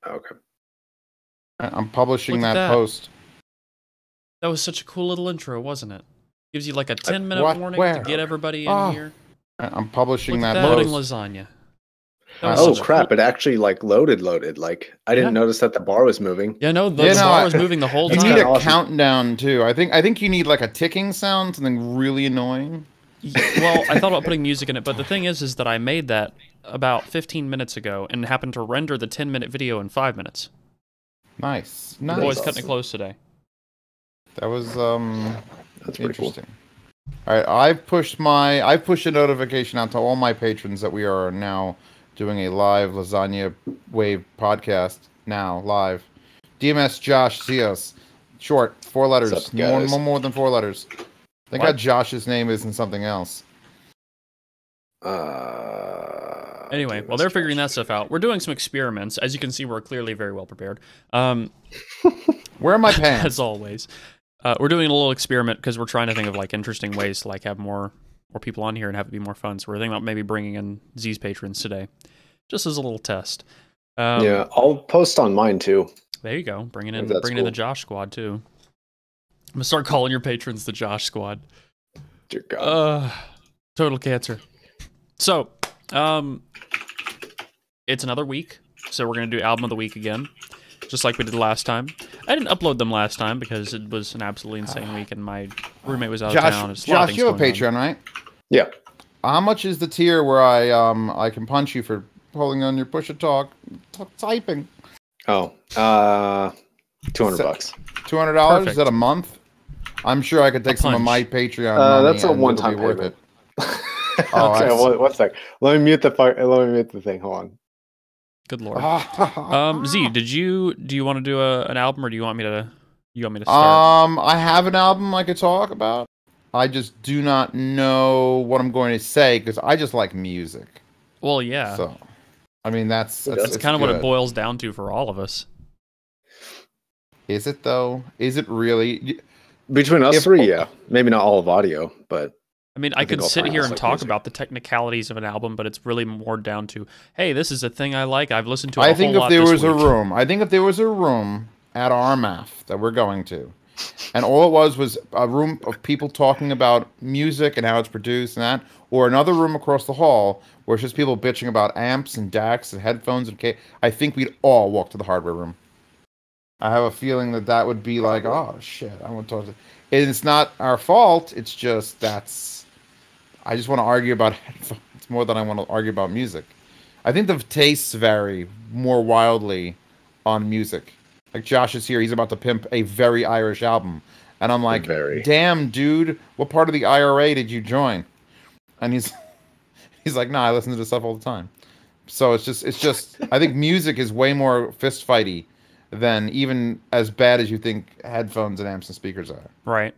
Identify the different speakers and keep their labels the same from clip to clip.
Speaker 1: Okay.
Speaker 2: I'm publishing
Speaker 3: Look at
Speaker 2: that
Speaker 3: that.
Speaker 2: post.
Speaker 3: That was such a cool little intro, wasn't it? Gives you like a 10-minute
Speaker 2: What?
Speaker 3: warning
Speaker 2: Where?
Speaker 3: to get everybody in
Speaker 2: Oh.
Speaker 3: here.
Speaker 2: I'm publishing
Speaker 3: Look at
Speaker 2: that
Speaker 3: that. Loading
Speaker 2: post.
Speaker 3: lasagna.
Speaker 1: Oh crap! It actually like loaded. Like I didn't notice that the bar was moving.
Speaker 3: Yeah, no, the bar was moving the whole
Speaker 2: You
Speaker 3: time.
Speaker 2: need a
Speaker 1: awesome.
Speaker 2: countdown too. I think you need like a ticking sound, something really annoying.
Speaker 3: Well, I thought about putting music in it, but the thing is that I made that about 15 minutes ago and happened to render the 10-minute video in 5 minutes.
Speaker 2: Nice.
Speaker 3: The boys cutting it close today.
Speaker 2: That was
Speaker 1: That's pretty
Speaker 2: interesting. All right, I've pushed a notification out to all my patrons that we are now doing a live Lasagna Wave podcast now live. DMS Josh Cios, short 4 letters,
Speaker 1: What's up, guys?
Speaker 2: more than 4 letters. Thank God Josh's name isn't something else.
Speaker 3: Anyway, while they're figuring that stuff out, we're doing some experiments. As you can see, we're clearly very well prepared.
Speaker 2: Where are my pants?
Speaker 3: As always. We're doing a little experiment because we're trying to think of like interesting ways to like have more people on here and have it be more fun. So we're thinking about maybe bringing in Z's patrons today, just as a little test.
Speaker 1: Yeah, I'll post on mine too.
Speaker 3: There you go. Bringing in the Josh Squad too. I'm gonna start calling your patrons the Josh Squad.
Speaker 1: Dear God.
Speaker 3: Total cancer. So, it's another week, so we're gonna do album of the week again, just like we did last time. I didn't upload them last time because it was an absolutely insane week, and my roommate was out of town.
Speaker 2: Josh, you have a Patreon, right?
Speaker 1: Yeah.
Speaker 2: How much is the tier where I can punch you for holding on your push to talk typing?
Speaker 1: Oh, $200.
Speaker 2: $200? Is that a month? I'm sure I could take some of my Patreon money.
Speaker 1: That's a
Speaker 2: and
Speaker 1: one-time
Speaker 2: it'll be worth
Speaker 1: payment.
Speaker 2: it.
Speaker 1: Okay, one sec. Let me mute the thing. Hold on.
Speaker 3: Good lord. Z, do you want to do an album, or do you want me to start?
Speaker 2: I have an album I could talk about. I just do not know what I'm going to say because I just like music.
Speaker 3: Well, yeah.
Speaker 2: So, I mean, that's
Speaker 3: kind of what it boils down to for all of us.
Speaker 2: Is it though? Is it really?
Speaker 1: Between us three, yeah. Maybe not all of audio, but
Speaker 3: I mean, I could sit here and talk about the technicalities of an album, but it's really more down to, hey, this is a thing I like. I've listened to it a whole lot this week.
Speaker 2: I think if there was a room at RMAF that we're going to, and all it was a room of people talking about music and how it's produced and that, or another room across the hall where it's just people bitching about amps and DACs and headphones and I think we'd all walk to the hardware room. I have a feeling that would be like, oh shit, I want to talk to. And it's not our fault. It's just I just want to argue about headphones more than I want to argue about music. I think the tastes vary more wildly on music. Like Josh is here, he's about to pimp a very Irish album, and I'm like, damn, dude, what part of the IRA did you join? And he's like, nah, I listen to this stuff all the time. So it's just I think music is way more fist fighty than even as bad as you think headphones and amps and speakers are.
Speaker 3: Right.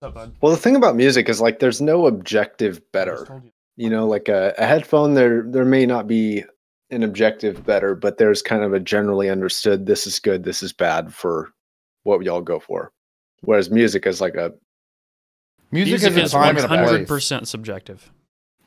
Speaker 1: Well, the thing about music is like there's no objective better. You know, like a headphone, there may not be an objective better, but there's kind of a generally understood this is good, this is bad for what we all go for. Whereas music is like
Speaker 3: music is 100% subjective.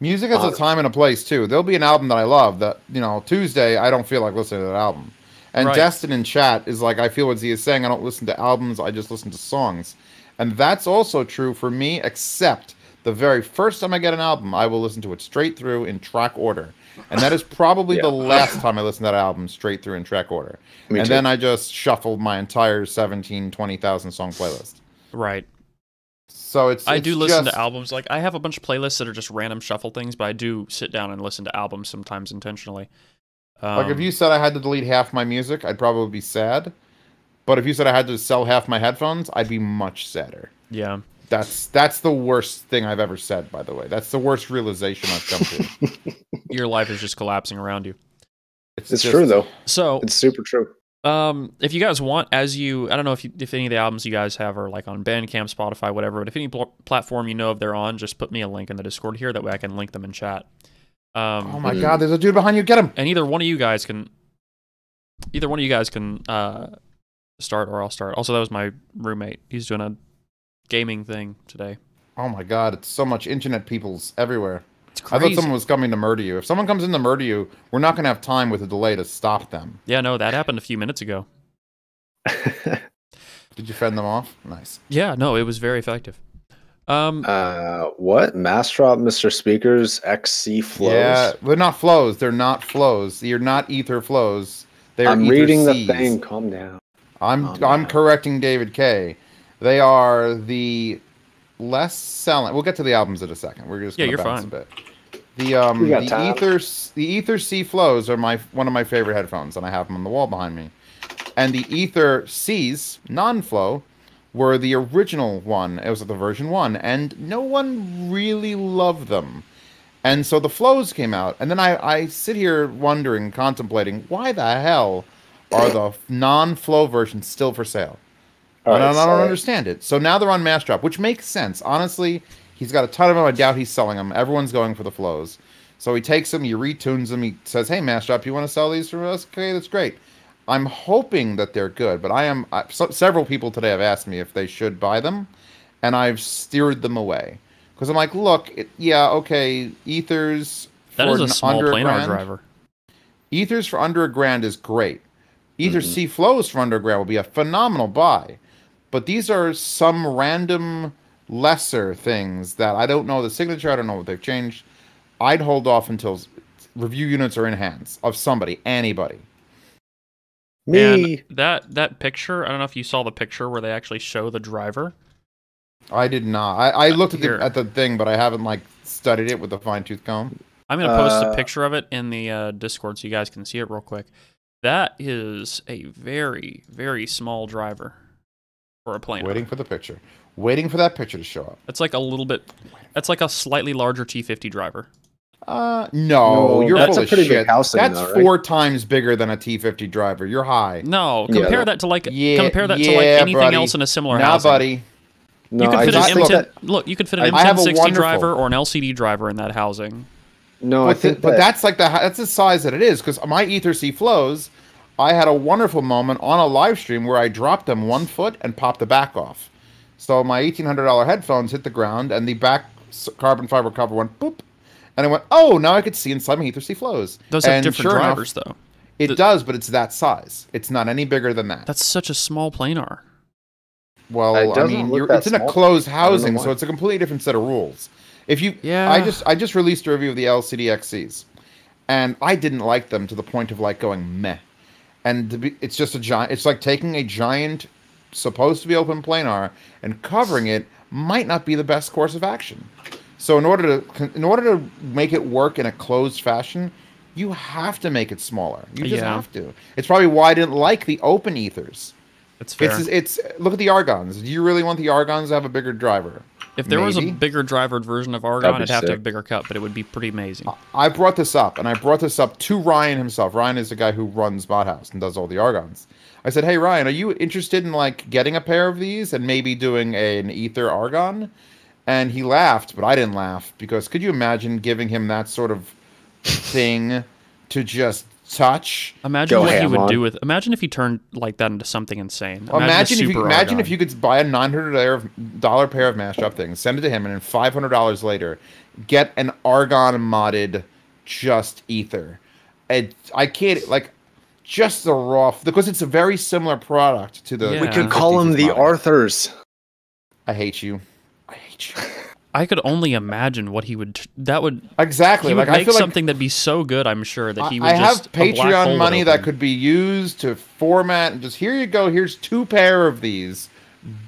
Speaker 2: Music has a time and a place too. There'll be an album that I love that, Tuesday I don't feel like listening to that album. And Destin in chat is like, I feel what Z is saying. I don't listen to albums. I just listen to songs. And that's also true for me, except the very first time I get an album, I will listen to it straight through in track order. And that is probably the last time I listen to that album straight through in track order. Then I just shuffled my entire 20,000 song playlist.
Speaker 3: Right.
Speaker 2: So
Speaker 3: I do listen to albums. Like, I have a bunch of playlists that are just random shuffle things, but I do sit down and listen to albums sometimes intentionally.
Speaker 2: Like if you said I had to delete half my music, I'd probably be sad. But if you said I had to sell half my headphones, I'd be much sadder.
Speaker 3: Yeah.
Speaker 2: That's the worst thing I've ever said, by the way. That's the worst realization I've come to.
Speaker 3: Your life is just collapsing around you.
Speaker 1: It's true though.
Speaker 3: So
Speaker 1: it's super true.
Speaker 3: If you guys want, I don't know if any of the albums you guys have are like on Bandcamp, Spotify, whatever, but if any platform you know if they're on, just put me a link in the Discord here. That way I can link them in chat.
Speaker 2: Oh my God! There's a dude behind you. Get him!
Speaker 3: And either one of you guys can start, or I'll start. Also, that was my roommate. He's doing a gaming thing today.
Speaker 2: Oh my God! It's so much internet peoples everywhere. I thought someone was coming to murder you. If someone comes in to murder you, we're not going to have time with a delay to stop them.
Speaker 3: Yeah, no, that happened a few minutes ago.
Speaker 2: Did you fend them off? Nice.
Speaker 3: Yeah, no, it was very effective.
Speaker 1: What? Mastrop Mr. Speakers XC flows?
Speaker 2: Yeah, they're not flows. They're not flows. You're not ether flows. They're
Speaker 1: I'm
Speaker 2: ether
Speaker 1: reading
Speaker 2: Cs.
Speaker 1: the thing. Calm down.
Speaker 2: I'm correcting David K. They are the less selling. We'll get to the albums in a second. We're just gonna bounce a bit. The Ether C flows are one of my favorite headphones, and I have them on the wall behind me. And the Ether C's non-flow were the original one. It was the version 1, and no one really loved them. And so the flows came out, and then I sit here wondering, contemplating, why the hell are the non-flow versions still for sale? I don't understand it. So now they're on Mastrop, which makes sense. Honestly, he's got a ton of them. I doubt he's selling them. Everyone's going for the flows. So he takes them, he retunes them, he says, hey, Mastrop, you want to sell these for us? Okay, that's great. I'm hoping that they're good, but several people today have asked me if they should buy them, and I've steered them away. Because I'm like, look, okay, Ethers
Speaker 3: for that is a small planar driver.
Speaker 2: Ethers for under $1,000 is great. Ether C flows for under $1,000 will be a phenomenal buy. But these are some random lesser things that I don't know the signature, I don't know what they've changed. I'd hold off until review units are in hands of somebody, anybody.
Speaker 3: Me. And that picture, I don't know if you saw the picture where they actually show the driver.
Speaker 2: I did not. I looked at the thing, but I haven't studied it with a fine-tooth comb.
Speaker 3: I'm going to post a picture of it in the Discord so you guys can see it real quick. That is a very, very small driver for a planar.
Speaker 2: Waiting for the picture. Waiting for that picture to show up.
Speaker 3: It's like a little bit... That's like a slightly larger T50 driver.
Speaker 2: No, you're full of shit. That's
Speaker 1: though, right?
Speaker 2: 4 times bigger than a T50 driver. You're high.
Speaker 3: No, compare that to anything
Speaker 2: buddy.
Speaker 3: else in a similar housing.
Speaker 2: Buddy.
Speaker 3: No, you could fit an M1060 driver or an LCD driver in that housing.
Speaker 1: No,
Speaker 2: but that's that's the size that it is. Because my Ether C flows, I had a wonderful moment on a live stream where I dropped them 1 foot and popped the back off. So my $1,800 headphones hit the ground, and the back carbon fiber cover went boop. And I went, oh, now I could see inside my Ether C flows.
Speaker 3: Those have different drivers, though.
Speaker 2: It does, but it's that size. It's not any bigger than that.
Speaker 3: That's such a small planar.
Speaker 2: Well, I mean, it's in a closed housing, so it's a completely different set of rules. I just released a review of the LCD XCs, and I didn't like them to the point of going meh. And it's just a giant. It's like taking a giant, supposed to be open planar and covering it might not be the best course of action. So in order to make it work in a closed fashion, you have to make it smaller. You just have to. It's probably why I didn't like the open ethers.
Speaker 3: That's fair.
Speaker 2: It's look at the Argons. Do you really want the Argons to have a bigger driver?
Speaker 3: If there was a bigger drivered version of Argon, it'd have to have a bigger cut, but it would be pretty amazing.
Speaker 2: I brought this up, and I brought this up to Ryan himself. Ryan is the guy who runs Bothouse and does all the Argons. I said, hey, Ryan, are you interested in getting a pair of these and maybe doing an Ether Argon? And he laughed, but I didn't laugh, because could you imagine giving him that sort of thing to just touch?
Speaker 3: Imagine what he would do with... Imagine if he turned that into something insane.
Speaker 2: Imagine if you could buy a $900 pair of Mastrop things, send it to him, and then $500 later, get an Argon modded just Ether. I can't... just the raw... Because it's a very similar product to the...
Speaker 1: Yeah. We could call them the Arthurs.
Speaker 2: I hate you.
Speaker 3: I could only imagine what he would. That would
Speaker 2: exactly.
Speaker 3: He would make something that'd be so good. I'm sure that he would.
Speaker 2: I have Patreon money that could be used to format and just here you go. Here's 2 pair of these.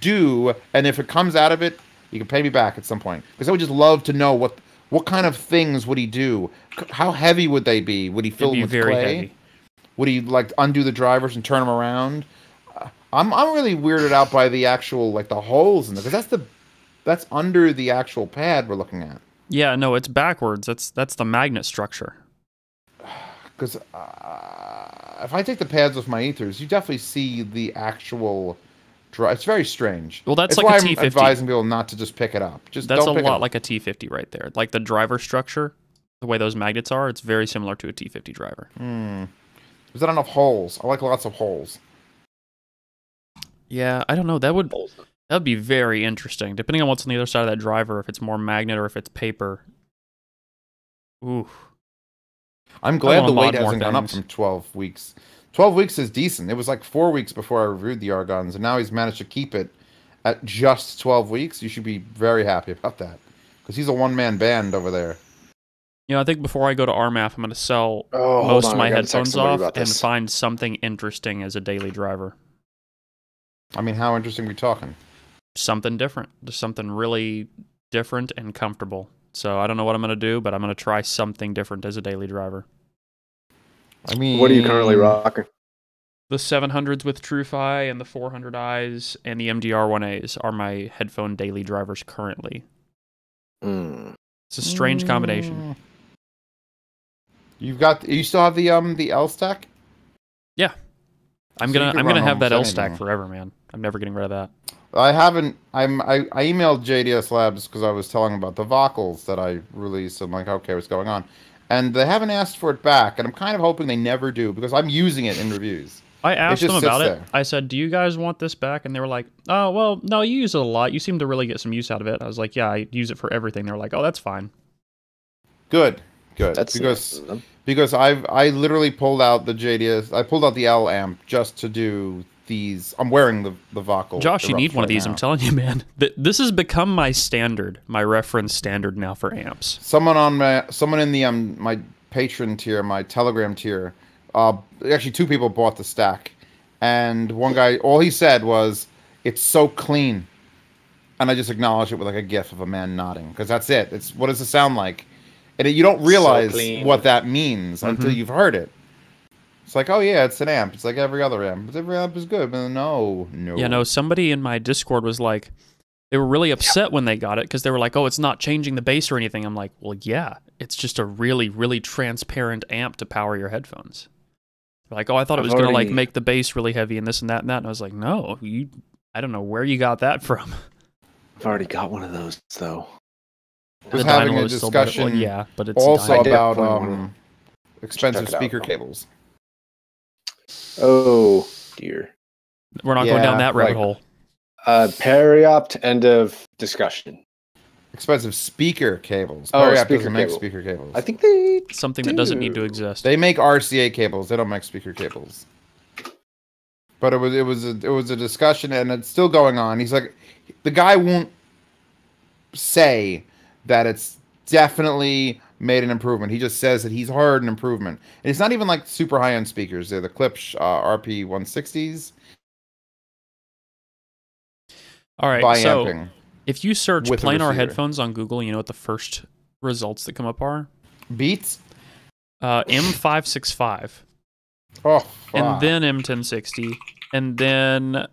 Speaker 2: And if it comes out of it, you can pay me back at some point. Because I would just love to know what kind of things would he do? How heavy would they be? Would he fill them with clay? Heavy. Would he undo the drivers and turn them around? I'm really weirded out by the actual the holes in them, because that's under the actual pad we're looking at.
Speaker 3: Yeah, no, it's backwards. That's the magnet structure.
Speaker 2: Because if I take the pads off my ethers, you definitely see the actual drive. It's very strange.
Speaker 3: Well, that's
Speaker 2: why
Speaker 3: a T50.
Speaker 2: I'm advising people not to just pick it up.
Speaker 3: That's a lot like a T50 right there. Like the driver structure, the way those magnets are, it's very similar to a T50 driver.
Speaker 2: Is that enough holes? I like lots of holes.
Speaker 3: Yeah, I don't know. That would be very interesting, depending on what's on the other side of that driver, if it's more magnet or if it's paper. Ooh.
Speaker 2: I'm glad the weight
Speaker 3: mod more
Speaker 2: hasn't gone up
Speaker 3: things.
Speaker 2: from 12 weeks. 12 weeks is decent. It was like 4 weeks before I reviewed the Argons, and now he's managed to keep it at just 12 weeks. You should be very happy about that, because he's a one-man band over there.
Speaker 3: You know, I think before I go to RMAF, I'm going to sell
Speaker 1: Oh, hold
Speaker 3: most
Speaker 1: on,
Speaker 3: of
Speaker 1: I
Speaker 3: my
Speaker 1: gotta text
Speaker 3: headphones
Speaker 1: somebody
Speaker 3: off
Speaker 1: about
Speaker 3: and
Speaker 1: this.
Speaker 3: find something interesting as a daily driver.
Speaker 2: I mean, how interesting are we talking?
Speaker 3: Something different. Just something really different and comfortable. So I don't know what I'm going to do, but I'm going to try something different as a daily driver.
Speaker 2: I mean,
Speaker 1: What are you currently rocking?
Speaker 3: The 700s with TrueFi and the 400i's and the MDR1A's are my headphone daily drivers currently. It's a strange combination.
Speaker 2: You still have the L stack?
Speaker 3: Yeah. I'm
Speaker 2: So you
Speaker 3: gonna
Speaker 2: can run
Speaker 3: have that L
Speaker 2: almost
Speaker 3: stack
Speaker 2: anything.
Speaker 3: forever, man. I'm never getting rid of that.
Speaker 2: I haven't. I emailed JDS Labs because I was telling them about the vocals that I released. I'm like, okay, what's going on? And they haven't asked for it back, and I'm kind of hoping they never do because I'm using it in reviews.
Speaker 3: I asked
Speaker 2: just
Speaker 3: them about
Speaker 2: sits
Speaker 3: it.
Speaker 2: there.
Speaker 3: I said, "Do you guys want this back?" And they were like, "Oh, well, no, you use it a lot. You seem to really get some use out of it." I was like, "Yeah, I use it for everything." They were like, "Oh, that's fine."
Speaker 2: Good.
Speaker 1: That's
Speaker 2: because I literally pulled out the JDS. I pulled out the L amp just to do these. I'm wearing the vocal.
Speaker 3: Josh, you
Speaker 2: erupts
Speaker 3: need one of
Speaker 2: right
Speaker 3: these.
Speaker 2: now.
Speaker 3: I'm telling you, man. This has become my standard, my reference standard now for amps.
Speaker 2: Someone in the my patron tier, my Telegram tier, actually 2 people bought the stack, and one guy, all he said was, "It's so clean," and I just acknowledged it with like a gif of a man nodding, because that's it. It's what does it sound like, and you don't realize what that means until you've heard it. It's like, oh yeah, it's an amp. It's like every other amp. But every amp is good. But no.
Speaker 3: Yeah, no. Somebody in my Discord was like, they were really upset when they got it because they were like, "Oh, it's not changing the bass or anything." I'm like, "Well, yeah, it's just a really, really transparent amp to power your headphones." They're like, "Oh, I thought it was gonna like make the bass really heavy and this and that and that." And I was like, "No, I don't know where you got that from."
Speaker 1: I've already got one of those though.
Speaker 2: Was having a discussion,
Speaker 3: well, yeah, but it's
Speaker 2: also
Speaker 3: dying.
Speaker 2: about expensive speaker cables.
Speaker 1: Oh dear.
Speaker 3: We're not going down that rabbit hole.
Speaker 1: Periopt, end of discussion.
Speaker 2: Expensive speaker cables.
Speaker 1: Oh,
Speaker 2: Periopt
Speaker 1: speaker
Speaker 2: doesn't make
Speaker 1: cable.
Speaker 2: speaker cables.
Speaker 1: I think they
Speaker 3: Something that doesn't need to exist.
Speaker 2: They make RCA cables. They don't make speaker cables. But it was a discussion, and it's still going on. He's like, the guy won't say that it's definitely made an improvement. He just says that he's heard an improvement. And it's not even like super high-end speakers. They're the Klipsch RP160s.
Speaker 3: All right,
Speaker 2: by
Speaker 3: so
Speaker 2: amping
Speaker 3: if you search
Speaker 2: with a
Speaker 3: planar
Speaker 2: receiver.
Speaker 3: headphones on Google, you know what the first results that come up are?
Speaker 2: Beats?
Speaker 3: M565.
Speaker 2: Oh,
Speaker 3: and then M1060, and then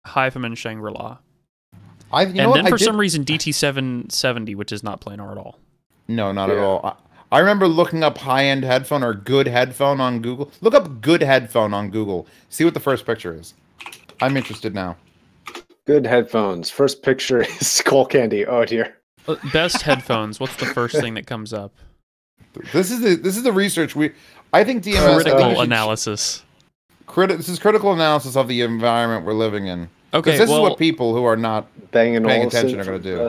Speaker 3: Hyphem and Shangri-La. And then for some reason DT770, which is not planar at all.
Speaker 2: No, not at all. I remember looking up high-end headphone or good headphone on Google. Look up good headphone on Google. See what the first picture is. I'm interested now.
Speaker 1: Good headphones. First picture is Skull Candy. Oh dear.
Speaker 3: Best headphones. What's the first thing that comes up?
Speaker 2: This is the research I think DMS
Speaker 3: critical analysis.
Speaker 2: This is critical analysis of the environment we're living in.
Speaker 3: Okay,
Speaker 2: this is what people who are not paying attention are going to do.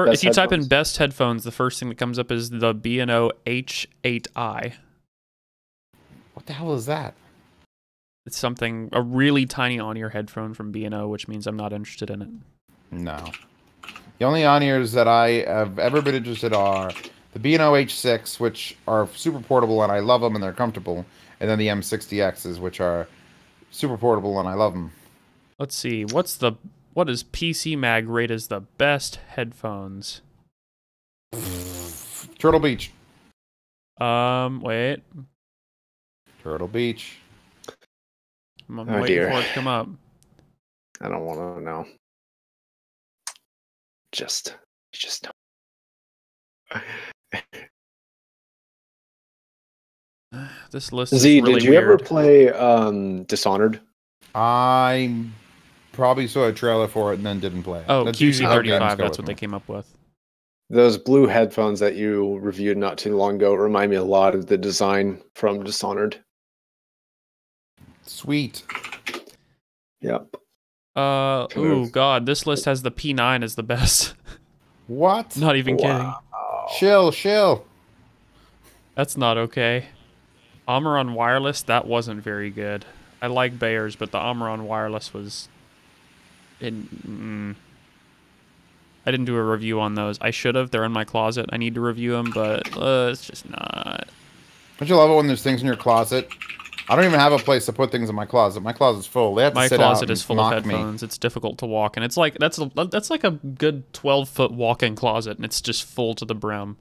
Speaker 3: If you type in best headphones, the first thing that comes up is the B&O H8i.
Speaker 2: What the hell is that?
Speaker 3: It's a really tiny on-ear headphone from B&O, which means I'm not interested in it.
Speaker 2: No. The only on-ears that I have ever been interested are the B&O H6, which are super portable and I love them and they're comfortable, and then the M60Xs, which are super portable and I love them.
Speaker 3: Let's see. What does PC Mag rate as the best headphones?
Speaker 2: Turtle Beach.
Speaker 3: Wait.
Speaker 2: Turtle Beach.
Speaker 3: I'm waiting for it to come up.
Speaker 1: I don't want to know. Just
Speaker 3: This list is
Speaker 1: Z,
Speaker 3: really
Speaker 1: did you
Speaker 3: weird.
Speaker 1: ever play Dishonored?
Speaker 2: I probably saw a trailer for it and then didn't play it.
Speaker 3: Oh,
Speaker 2: That's usually how games
Speaker 3: QC35,
Speaker 2: go
Speaker 3: that's
Speaker 2: with
Speaker 3: what
Speaker 2: me.
Speaker 3: they came up with.
Speaker 1: Those blue headphones that you reviewed not too long ago remind me a lot of the design from Dishonored.
Speaker 2: Sweet.
Speaker 1: Yep.
Speaker 3: Oh god, this list has the P9 as the best.
Speaker 2: What?
Speaker 3: Not even kidding.
Speaker 2: Chill.
Speaker 3: That's not okay. Omron Wireless, that wasn't very good. I like Bayer's, but the Omron Wireless was... I didn't do a review on those. I should have. They're in my closet. I need to review them, but it's just not.
Speaker 2: Don't you love it when there's things in your closet? I don't even have a place to put things in my closet. My closet's full. They have to
Speaker 3: My
Speaker 2: sit out
Speaker 3: closet
Speaker 2: and
Speaker 3: is full of
Speaker 2: mock me.
Speaker 3: headphones. It's difficult to walk, and it's like that's like a good 12-foot walk-in closet, and it's just full to the brim.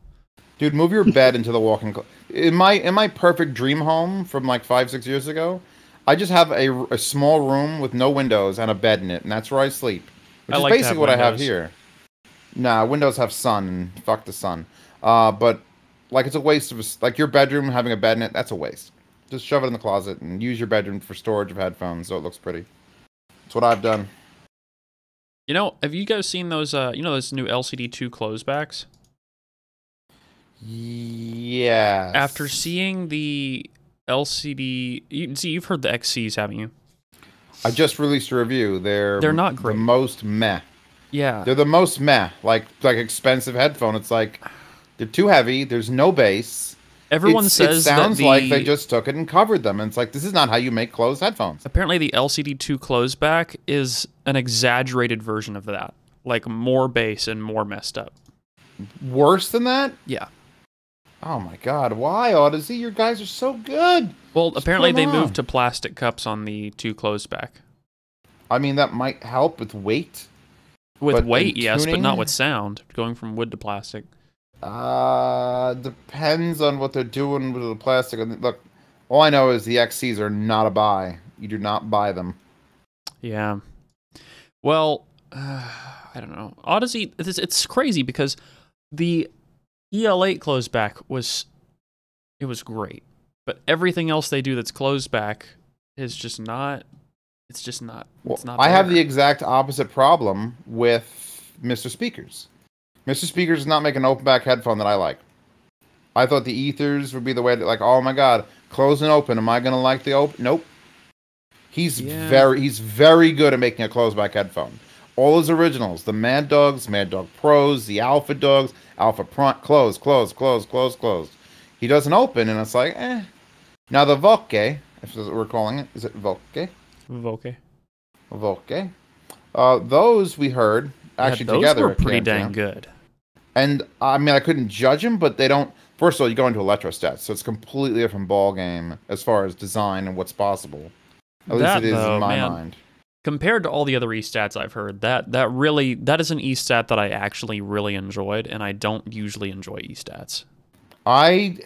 Speaker 2: Dude, move your bed into the walk-in closet. In my perfect dream home from like 5-6 years ago, I just have a small room with no windows and a bed in it, and that's where I sleep. Which is basically what I have here. Nah, windows have sun, and fuck the sun. But like it's a waste of like your bedroom having a bed in it. That's a waste. Just shove it in the closet and use your bedroom for storage of headphones so it looks pretty. That's what I've done.
Speaker 3: You know, have you guys seen those? Those new LCD2 closebacks?
Speaker 2: Yeah.
Speaker 3: After seeing the LCD, you've heard the XCs, haven't you?
Speaker 2: I just released a review. They're
Speaker 3: not great.
Speaker 2: The most meh.
Speaker 3: Yeah.
Speaker 2: They're the most meh. Like expensive headphone. It's like they're too heavy. There's no bass.
Speaker 3: Everyone says
Speaker 2: it sounds
Speaker 3: that
Speaker 2: like they just took it and covered them. And it's like, this is not how you make closed headphones.
Speaker 3: Apparently the LCD2 closeback is an exaggerated version of that. Like more bass and more messed up.
Speaker 2: Worse than that?
Speaker 3: Yeah.
Speaker 2: Oh my god, why, Odyssey? Your guys are so good.
Speaker 3: Well, apparently they moved to plastic cups on the 2 closeback.
Speaker 2: I mean, that might help with weight.
Speaker 3: With weight, yes, but not with sound. Going from wood to plastic.
Speaker 2: Depends on what they're doing with the plastic. Look, all I know is the XCs are not a buy. You do not buy them.
Speaker 3: Yeah. Well, I don't know. Odyssey, it's crazy because the EL8 closeback was great, but everything else they do that's closed back is just not. It's just not.
Speaker 2: Well,
Speaker 3: it's not.
Speaker 2: I have the exact opposite problem with Mr. Speakers. Mr. Speakers is not making an open back headphone that I like. I thought the Ethers would be the way that, like, oh my god, close and open. Am I gonna like the open? Nope. He's very good at making a closed back headphone. All his originals, the Mad Dogs, Mad Dog Pros, the Alpha Dogs, Alpha Prime, close. He doesn't open, and it's like, eh. Now the Voke, if that's what we're calling it, is it Voke? Voke. Those we heard actually
Speaker 3: those
Speaker 2: together.
Speaker 3: Were pretty dang good.
Speaker 2: And I mean, I couldn't judge them, but they don't. First of all, you go into electrostats, so it's a completely different ball game as far as design and what's possible. At least it is in my mind.
Speaker 3: Compared to all the other e-stats I've heard, that is an e-stat that I actually really enjoyed, and I don't usually enjoy e-stats.
Speaker 2: I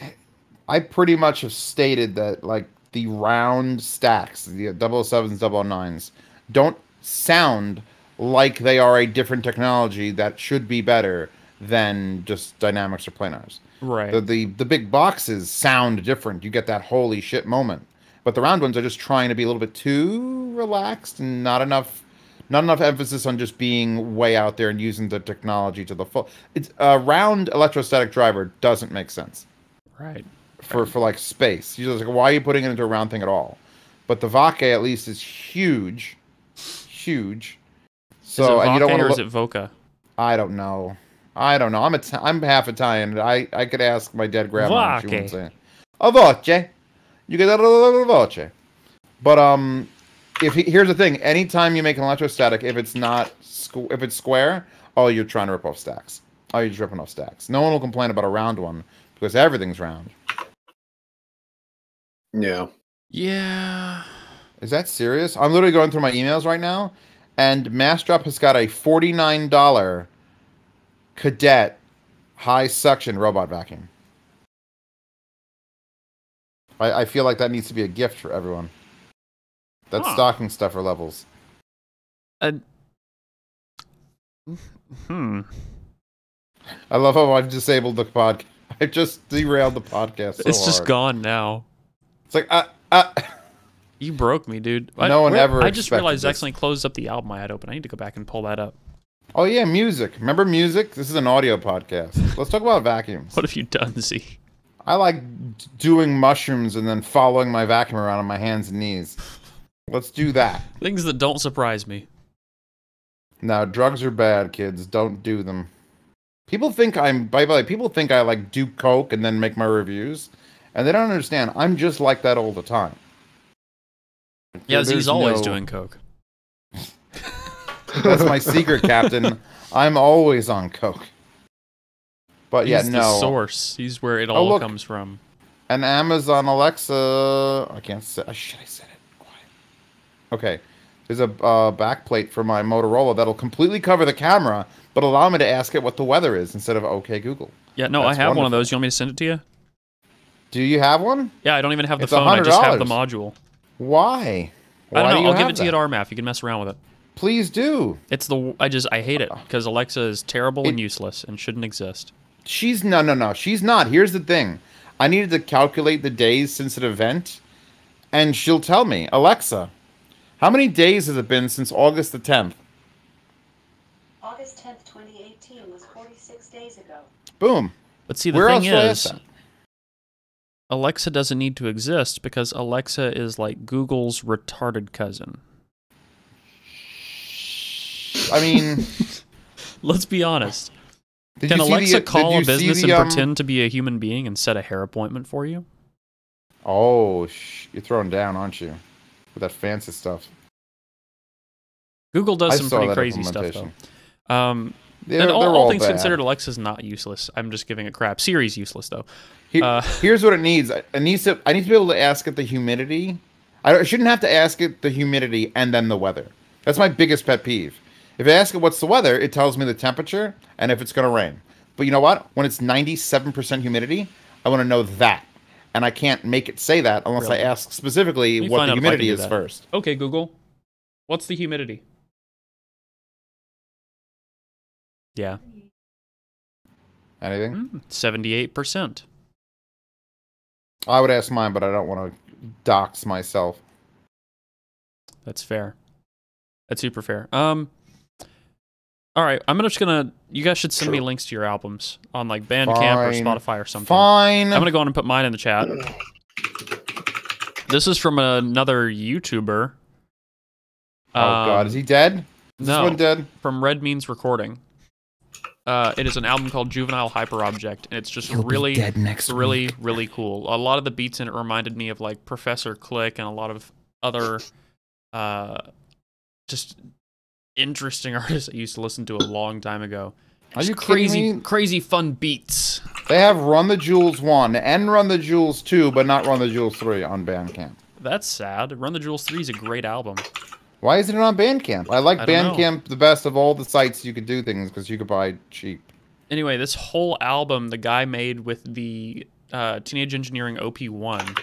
Speaker 2: pretty much have stated that, like, the round stacks, the 007s, 009s, don't sound like they are a different technology that should be better than just dynamics or planars.
Speaker 3: Right.
Speaker 2: The big boxes sound different. You get that holy shit moment. But the round ones are just trying to be a little bit too relaxed and not enough emphasis on just being way out there and using the technology to the full. It's a round electrostatic driver doesn't make sense.
Speaker 3: Right.
Speaker 2: For like space. You're just like, why are you putting it into a round thing at all? But the Voke at least is huge. Huge. So,
Speaker 3: is it Voke
Speaker 2: and you don't want to
Speaker 3: or is it Voca?
Speaker 2: I don't know. I'm half Italian. I could ask my dead grandma if she wouldn't say it. A voce. You get that a voce. But here's the thing. Anytime you make an electrostatic, if it's square, oh, you're trying to rip off stacks. Oh, you're just ripping off stacks. No one will complain about a round one because everything's round.
Speaker 1: Yeah.
Speaker 3: Yeah.
Speaker 2: Is that serious? I'm literally going through my emails right now, and Massdrop has got a $49 Cadet high suction robot vacuum. I feel like that needs to be a gift for everyone. That's stocking stuffer levels.
Speaker 3: I
Speaker 2: love how I've disabled the podcast. I just derailed the podcast so
Speaker 3: It's just
Speaker 2: hard.
Speaker 3: gone now.
Speaker 2: It's like,
Speaker 3: You broke me, dude.
Speaker 2: No one ever
Speaker 3: I just realized I
Speaker 2: this.
Speaker 3: accidentally closed up the album I had open. I need to go back and pull that up.
Speaker 2: Oh yeah, music. Remember music? This is an audio podcast. Let's talk about vacuums.
Speaker 3: What have you done, Z?
Speaker 2: I like doing mushrooms and then following my vacuum around on my hands and knees. Let's do that.
Speaker 3: Things that don't surprise me.
Speaker 2: Now, drugs are bad, kids. Don't do them. People think I'm, by the way, people think I like do coke and then make my reviews, and they don't understand. I'm just like that all the time.
Speaker 3: Yeah, he's always doing coke.
Speaker 2: That's my secret, Captain. I'm always on coke. But yeah,
Speaker 3: He's
Speaker 2: no.
Speaker 3: the source. He's where it all comes from.
Speaker 2: An Amazon Alexa. I can't say. Shit, I said it. Quiet. Okay. There's a backplate for my Motorola that'll completely cover the camera, but allow me to ask it what the weather is instead of OK Google.
Speaker 3: Yeah, no, I have one of those. You want me to send it to you?
Speaker 2: Do you have one?
Speaker 3: Yeah, I don't even have the phone. I just have the module.
Speaker 2: Why?
Speaker 3: I don't know. I'll give it to you at RMAF. You can mess around with it.
Speaker 2: Please do.
Speaker 3: It's the I hate it because Alexa is terrible and useless and shouldn't exist.
Speaker 2: She's no. She's not. Here's the thing. I needed to calculate the days since an event, and she'll tell me, Alexa, how many days has it been since August the 10th?
Speaker 4: August 10th, 2018 was 46 days ago.
Speaker 2: Boom.
Speaker 3: But see, the thing is, Alexa doesn't need to exist because Alexa is like Google's retarded cousin.
Speaker 2: I mean,
Speaker 3: let's be honest. Can Alexa call a business and pretend to be a human being and set a hair appointment for you?
Speaker 2: Oh, you're throwing down, aren't you? With that fancy stuff.
Speaker 3: Google does some pretty crazy stuff, though. And all things considered, Alexa's not useless. I'm just giving it crap. Siri's useless, though.
Speaker 2: Here's what it needs. I need to be able to ask it the humidity. I shouldn't have to ask it the humidity and then the weather. That's my biggest pet peeve. If I ask it what's the weather, it tells me the temperature and if it's going to rain. But you know what? When it's 97% humidity, I want to know that. And I can't make it say that unless I ask specifically what the humidity is first.
Speaker 3: Okay, Google. What's the humidity? Yeah.
Speaker 2: Anything?
Speaker 3: 78%.
Speaker 2: I would ask mine, but I don't want to dox myself.
Speaker 3: That's fair. That's super fair. All right, I'm just gonna. You guys should send me links to your albums on like Bandcamp or Spotify or something.
Speaker 2: Fine.
Speaker 3: I'm gonna go on and put mine in the chat. This is from another YouTuber.
Speaker 2: Oh God, is he dead? Is this one dead?
Speaker 3: From Red Means Recording. It is an album called Juvenile Hyperobject, and it's just really cool. A lot of the beats in it reminded me of like Professor Click and a lot of other just interesting artists I used to listen to a long time ago.
Speaker 2: Are you
Speaker 3: crazy fun beats?
Speaker 2: They have Run the Jewels 1 and Run the Jewels 2, but not Run the Jewels 3 on Bandcamp.
Speaker 3: That's sad. Run the Jewels 3 is a great album.
Speaker 2: Why isn't it on Bandcamp? I like Bandcamp the best of all the sites you could do things because you could buy cheap.
Speaker 3: Anyway, this whole album the guy made with the Teenage Engineering OP1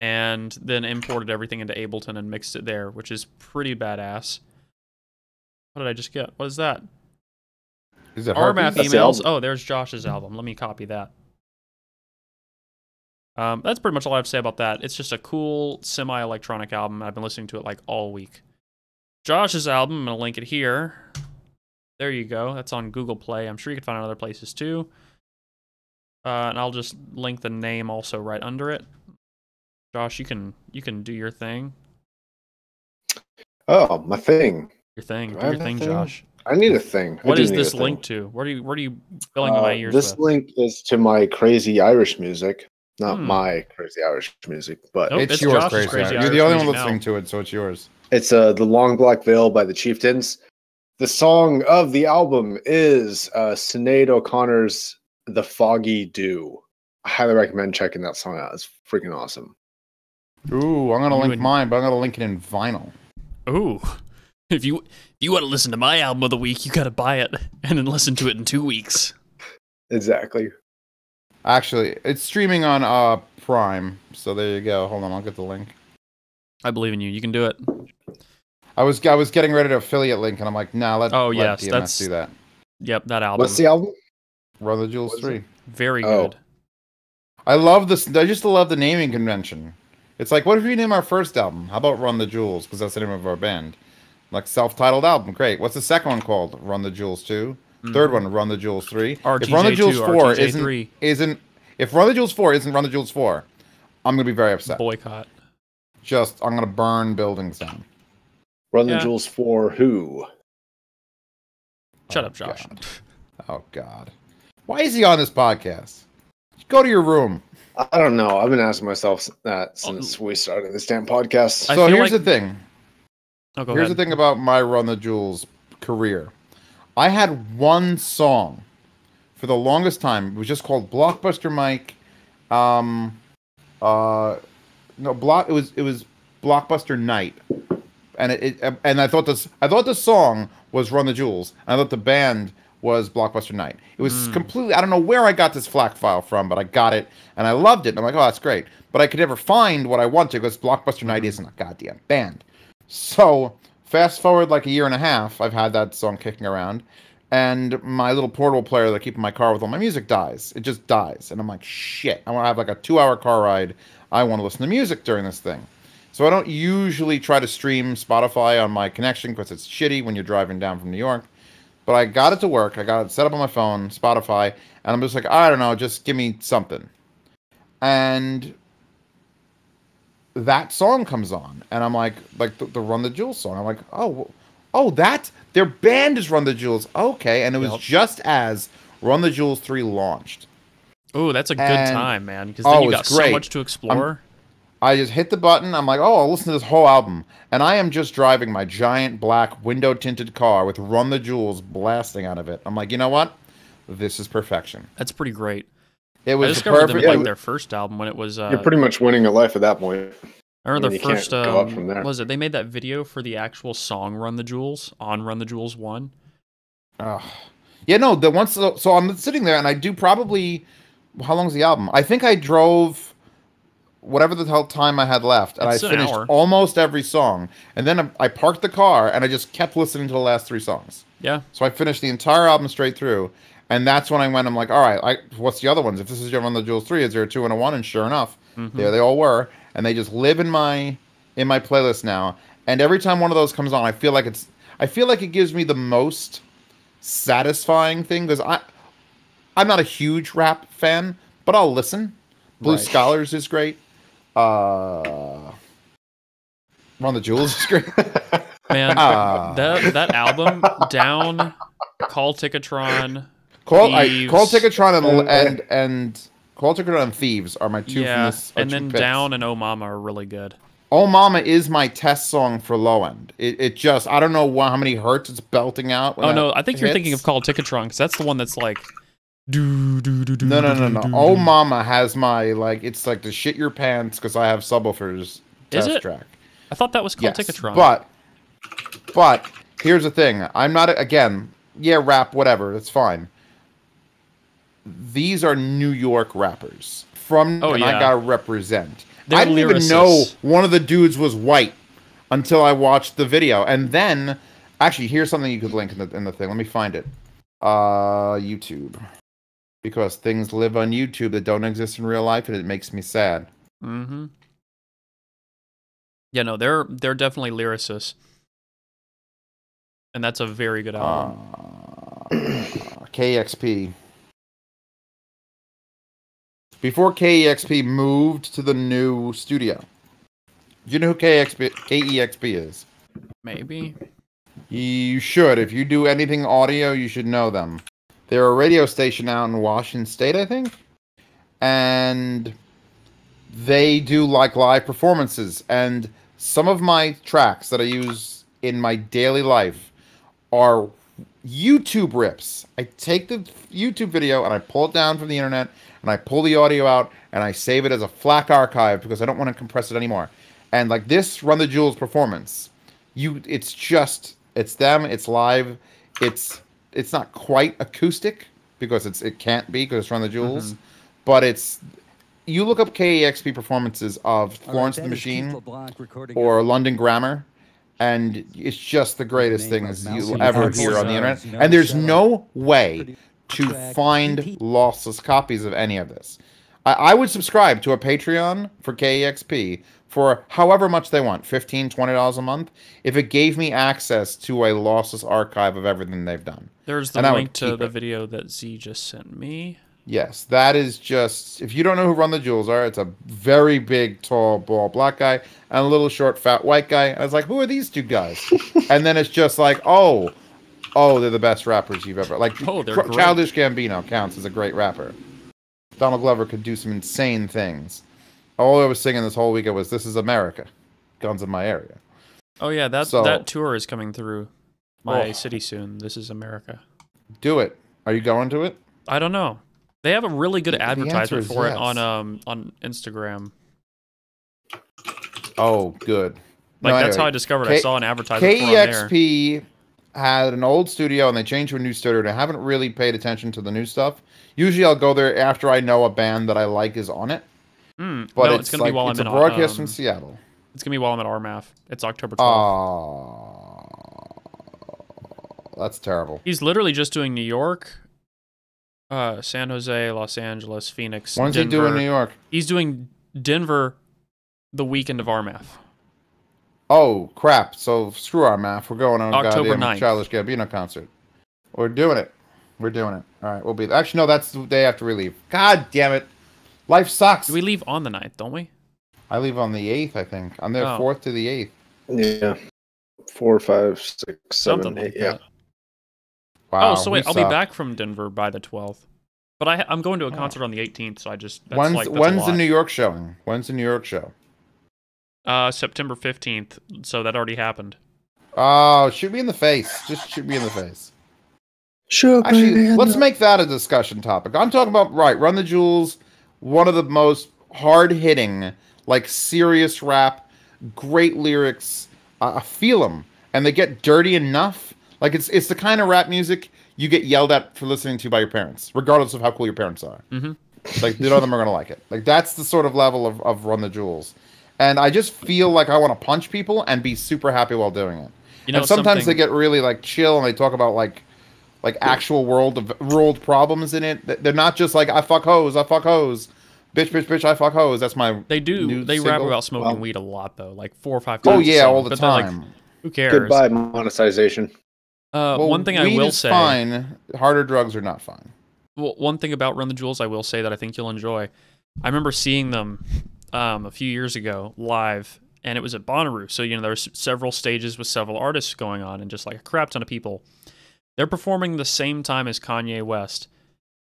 Speaker 3: and then imported everything into Ableton and mixed it there, which is pretty badass. What did I just get? What is that?
Speaker 2: Is it
Speaker 3: RMAF emails? Oh, there's Josh's album. Let me copy that. That's pretty much all I have to say about that. It's just a cool semi-electronic album. I've been listening to it like all week. Josh's album, I'm going to link it here. There you go. That's on Google Play. I'm sure you can find it other places too. And I'll just link the name also right under it. Josh, you can do your thing.
Speaker 1: Oh, my thing.
Speaker 3: Your thing. Do your thing, Josh.
Speaker 1: I need a thing.
Speaker 3: What is this link to? Where are you filling my ears
Speaker 1: This
Speaker 3: with?
Speaker 1: link is to my crazy Irish music. Not my crazy Irish music, but
Speaker 2: it's yours, crazy. You're the only one listening to it, so it's yours.
Speaker 1: It's The Long Black Veil by the Chieftains. The song of the album is Sinead O'Connor's The Foggy Dew. I highly recommend checking that song out. It's freaking awesome.
Speaker 2: Ooh, I'm going to link mine, but I'm going to link it in vinyl.
Speaker 3: Ooh. If you want to listen to my album of the week, you got to buy it and then listen to it in 2 weeks.
Speaker 1: Exactly.
Speaker 2: Actually, it's streaming on Prime, so there you go. Hold on, I'll get the link.
Speaker 3: I believe in you. You can do it.
Speaker 2: I was getting ready to affiliate link, and I'm like, nah, let DMS do that.
Speaker 3: Yep, that album.
Speaker 1: What's the album?
Speaker 2: Run the Jewels 3.
Speaker 3: Very good.
Speaker 2: I love this. I just love the naming convention. It's like, what if we name our first album? How about Run the Jewels? Because that's the name of our band. Like self-titled album, great. What's the second one called? Run the Jewels 2. Third one, Run the Jewels 3.
Speaker 3: RTJ2,
Speaker 2: if Run the Jewels 4
Speaker 3: isn't
Speaker 2: if Run the Jewels 4 isn't Run the Jewels 4, I'm gonna be very upset.
Speaker 3: Boycott.
Speaker 2: I'm gonna burn buildings down.
Speaker 1: Run the Jewels for who?
Speaker 3: Shut up, Josh.
Speaker 2: God. Oh God. Why is he on this podcast? Go to your room.
Speaker 1: I don't know. I've been asking myself that since we started this damn podcast.
Speaker 2: So here's the thing.
Speaker 3: Oh, go
Speaker 2: Here's
Speaker 3: ahead.
Speaker 2: the thing about my Run the Jewels career. I had one song for the longest time. It was just called Blockbuster Mike. It was Blockbuster Night, and I thought the song was Run the Jewels. And I thought the band was Blockbuster Night. It was completely. I don't know where I got this FLAC file from, but I got it and I loved it. And I'm like, oh, that's great. But I could never find what I wanted because Blockbuster Night isn't a goddamn band. So fast forward like a year and a half, I've had that song kicking around, and my little portable player that I keep in my car with all my music dies. It just dies, and I'm like, shit. I want to have like a 2-hour car ride. I want to listen to music during this thing. So I don't usually try to stream Spotify on my connection because it's shitty when you're driving down from New York. But I got it to work. I got it set up on my phone, Spotify, and I'm just like, I don't know, just give me something. And that song comes on, and I'm like the Run the Jewels song. I'm like, their band is Run the Jewels. Okay, and it was just as Run the Jewels 3 launched.
Speaker 3: Oh, that's a good time, man, because then you got so much to explore.
Speaker 2: I just hit the button. I'm like, I'll listen to this whole album. And I am just driving my giant black window-tinted car with Run the Jewels blasting out of it. I'm like, you know what? This is perfection.
Speaker 3: That's pretty great.
Speaker 2: It was
Speaker 3: I discovered them like their first album when it was.
Speaker 1: You're pretty much winning a life at that point.
Speaker 3: I remember the first.
Speaker 1: Go up from there.
Speaker 3: Was it? They made that video for the actual song "Run the Jewels" on Run the Jewels 1.
Speaker 2: Yeah, no. So I'm sitting there, and I do probably. How long's the album? I think I drove whatever the hell time I had left, and I finished almost every song. And then I parked the car, and I just kept listening to the last 3 songs.
Speaker 3: Yeah.
Speaker 2: So I finished the entire album straight through. And that's when I went, I'm like, all right, what's the other ones? If this is your Run the Jewels 3, is there a 2 and a 1? And sure enough, there they all were. And they just live in my playlist now. And every time one of those comes on, I feel like it gives me the most satisfying thing, because I'm not a huge rap fan, but I'll listen. Blue Scholars is great. Run the Jewels is great.
Speaker 3: Man, that album, Down, Call Ticketron,
Speaker 2: Call Ticketron and Call Ticketron and Thieves are my two.
Speaker 3: Yeah,
Speaker 2: from this,
Speaker 3: and then
Speaker 2: picks.
Speaker 3: Down and Oh Mama are really good.
Speaker 2: Oh Mama is my test song for low end. It just, I don't know how many hertz it's belting out.
Speaker 3: Oh no, I think you're thinking of Call Ticketron, because that's the one that's like.
Speaker 2: No. Oh Mama has my it's like to shit your pants because I have subwoofers test track.
Speaker 3: I thought that was Call Ticketron.
Speaker 2: But here's the thing. I'm not rap, whatever, that's fine. These are New York rappers I gotta represent. I didn't even know one of the dudes was white until I watched the video, and then actually here's something you could link in the thing. Let me find it. YouTube, because things live on YouTube that don't exist in real life, and it makes me sad.
Speaker 3: Mm-hmm. Yeah, no, they're definitely lyricists, and that's a very good album.
Speaker 2: KEXP. Before KEXP moved to the new studio. Do you know who KEXP is?
Speaker 3: Maybe.
Speaker 2: You should. If you do anything audio, you should know them. They're a radio station out in Washington State, I think. And they do live performances. And some of my tracks that I use in my daily life are YouTube rips. I take the YouTube video and I pull it down from the internet, and I pull the audio out and I save it as a FLAC archive because I don't want to compress it anymore. And like this Run the Jewels performance, it's them, it's live, it's not quite acoustic because it can't be because it's Run the Jewels, but you look up KEXP performances of Florence and the Machine or London Grammar, and it's just the greatest things you'll ever hear on the internet. And there's no way to find lossless copies of any of this. I would subscribe to a Patreon for KEXP for however much they want, $15, $20 a month, if it gave me access to a lossless archive of everything they've done.
Speaker 3: There's the link to the video that Z just sent me.
Speaker 2: Yes, that is just, if you don't know who Run the Jewels are, it's a very big, tall, bald black guy and a little short, fat white guy. And I was like, who are these two guys? And then it's just like, oh, oh, they're the best rappers you've ever like.
Speaker 3: Oh, they're great.
Speaker 2: Childish Gambino counts as a great rapper. Donald Glover could do some insane things. All I was singing this whole weekend was "This Is America," Guns in My Area.
Speaker 3: Oh yeah, that tour is coming through my city soon. This Is America.
Speaker 2: Do it. Are you going to it?
Speaker 3: I don't know. They have a really good advertisement for it on Instagram.
Speaker 2: Oh, good.
Speaker 3: Like that's how I discovered. I saw an advertisement for it on there.
Speaker 2: KEXP had an old studio and they changed to a new studio. And I haven't really paid attention to the new stuff. Usually, I'll go there after I know a band that I like is on it.
Speaker 3: But
Speaker 2: no,
Speaker 3: it's gonna be while I'm in
Speaker 2: broadcast from Seattle.
Speaker 3: It's gonna be while I'm at RMAF. It's October 12th.
Speaker 2: Oh, that's terrible.
Speaker 3: He's literally just doing New York, San Jose, Los Angeles, Phoenix.
Speaker 2: When's he doing New York?
Speaker 3: He's doing Denver the weekend of RMAF.
Speaker 2: Oh, crap. So screw our math. We're going on
Speaker 3: October
Speaker 2: goddamn
Speaker 3: 9th.
Speaker 2: Childish Gambino concert. We're doing it. We're doing it. All right, we'll be there. Actually, no, that's the day after we leave. God damn it. Life sucks.
Speaker 3: We leave on the 9th, don't we?
Speaker 2: I leave on the 8th, I think. I'm there 4th to the 8th.
Speaker 1: Yeah. 4, 5, 6, 7,
Speaker 3: Something
Speaker 1: 8.
Speaker 3: like
Speaker 1: Yeah.
Speaker 3: that.
Speaker 2: Wow.
Speaker 3: Oh, so wait, I'll be back from Denver by the 12th. But I'm going to a concert on the 18th, so I just...
Speaker 2: When's the New York showing? When's the New York show?
Speaker 3: September 15th, so that already happened.
Speaker 2: Oh, shoot me in the face. Just shoot me in the face.
Speaker 1: Sure.
Speaker 2: Actually, let's make that a discussion topic. I'm talking about, Run the Jewels, one of the most hard-hitting, like, serious rap, great lyrics. I feel them, and they get dirty enough. Like, it's the kind of rap music you get yelled at for listening to by your parents, regardless of how cool your parents are.
Speaker 3: Mm-hmm.
Speaker 2: Like, none of them are going to like it. Like, that's the sort of level of Run the Jewels. And I just feel like I want to punch people and be super happy while doing it. You know, and sometimes they get really, like, chill, and they talk about, like actual world problems in it. They're not just like, I fuck hoes. Bitch, I fuck hoes. That's my
Speaker 3: They
Speaker 2: single.
Speaker 3: rap about smoking weed a lot, though. Like 4 or 5 times.
Speaker 2: Oh, yeah, all the
Speaker 3: but
Speaker 2: time.
Speaker 3: Like, who cares?
Speaker 1: Goodbye, monetization.
Speaker 3: One thing I will say...
Speaker 2: fine. Harder drugs are not fine.
Speaker 3: Well, one thing about Run the Jewels I will say that I think you'll enjoy. I remember seeing them a few years ago live, and it was at Bonnaroo. So, there were several stages with several artists going on and just like a crap ton of people. They're performing the same time as Kanye West.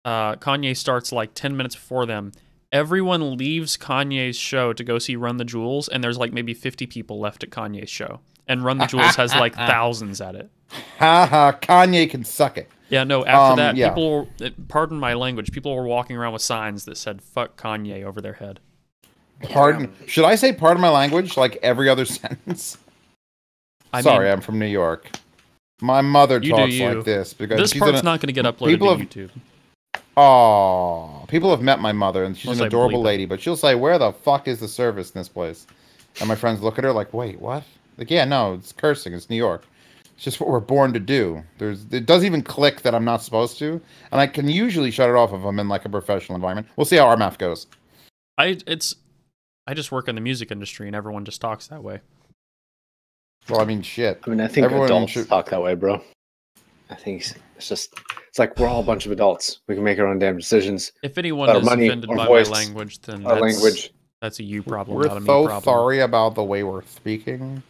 Speaker 3: Kanye starts like 10 minutes before them. Everyone leaves Kanye's show to go see Run the Jewels, and there's like maybe 50 people left at Kanye's show. And Run the Jewels has like thousands at it.
Speaker 2: Kanye can suck it.
Speaker 3: Yeah, no, after that, people, pardon my language, people were walking around with signs that said, fuck Kanye over their head.
Speaker 2: Should I say pardon my language like every other sentence? Sorry, I'm from New York. My mother talks like this because
Speaker 3: this part's not going to get uploaded to YouTube.
Speaker 2: Oh, people have met my mother, and she's an adorable lady, but she'll say, where the fuck is the service in this place? And my friends look at her like, wait, what? Like, yeah, no, it's cursing. It's New York. It's just what we're born to do. It doesn't even click that I'm not supposed to, and I can usually shut it off if I'm in like a professional environment. We'll see how our math goes.
Speaker 3: I just work in the music industry, and everyone just talks that way.
Speaker 2: Well, I mean, shit.
Speaker 1: I mean, I think adults talk that way, bro. I think it's like we're all a bunch of adults. We can make our own damn decisions.
Speaker 3: If anyone is offended by my language, then that's a you problem, not a me problem.
Speaker 2: We're so sorry about the way we're speaking.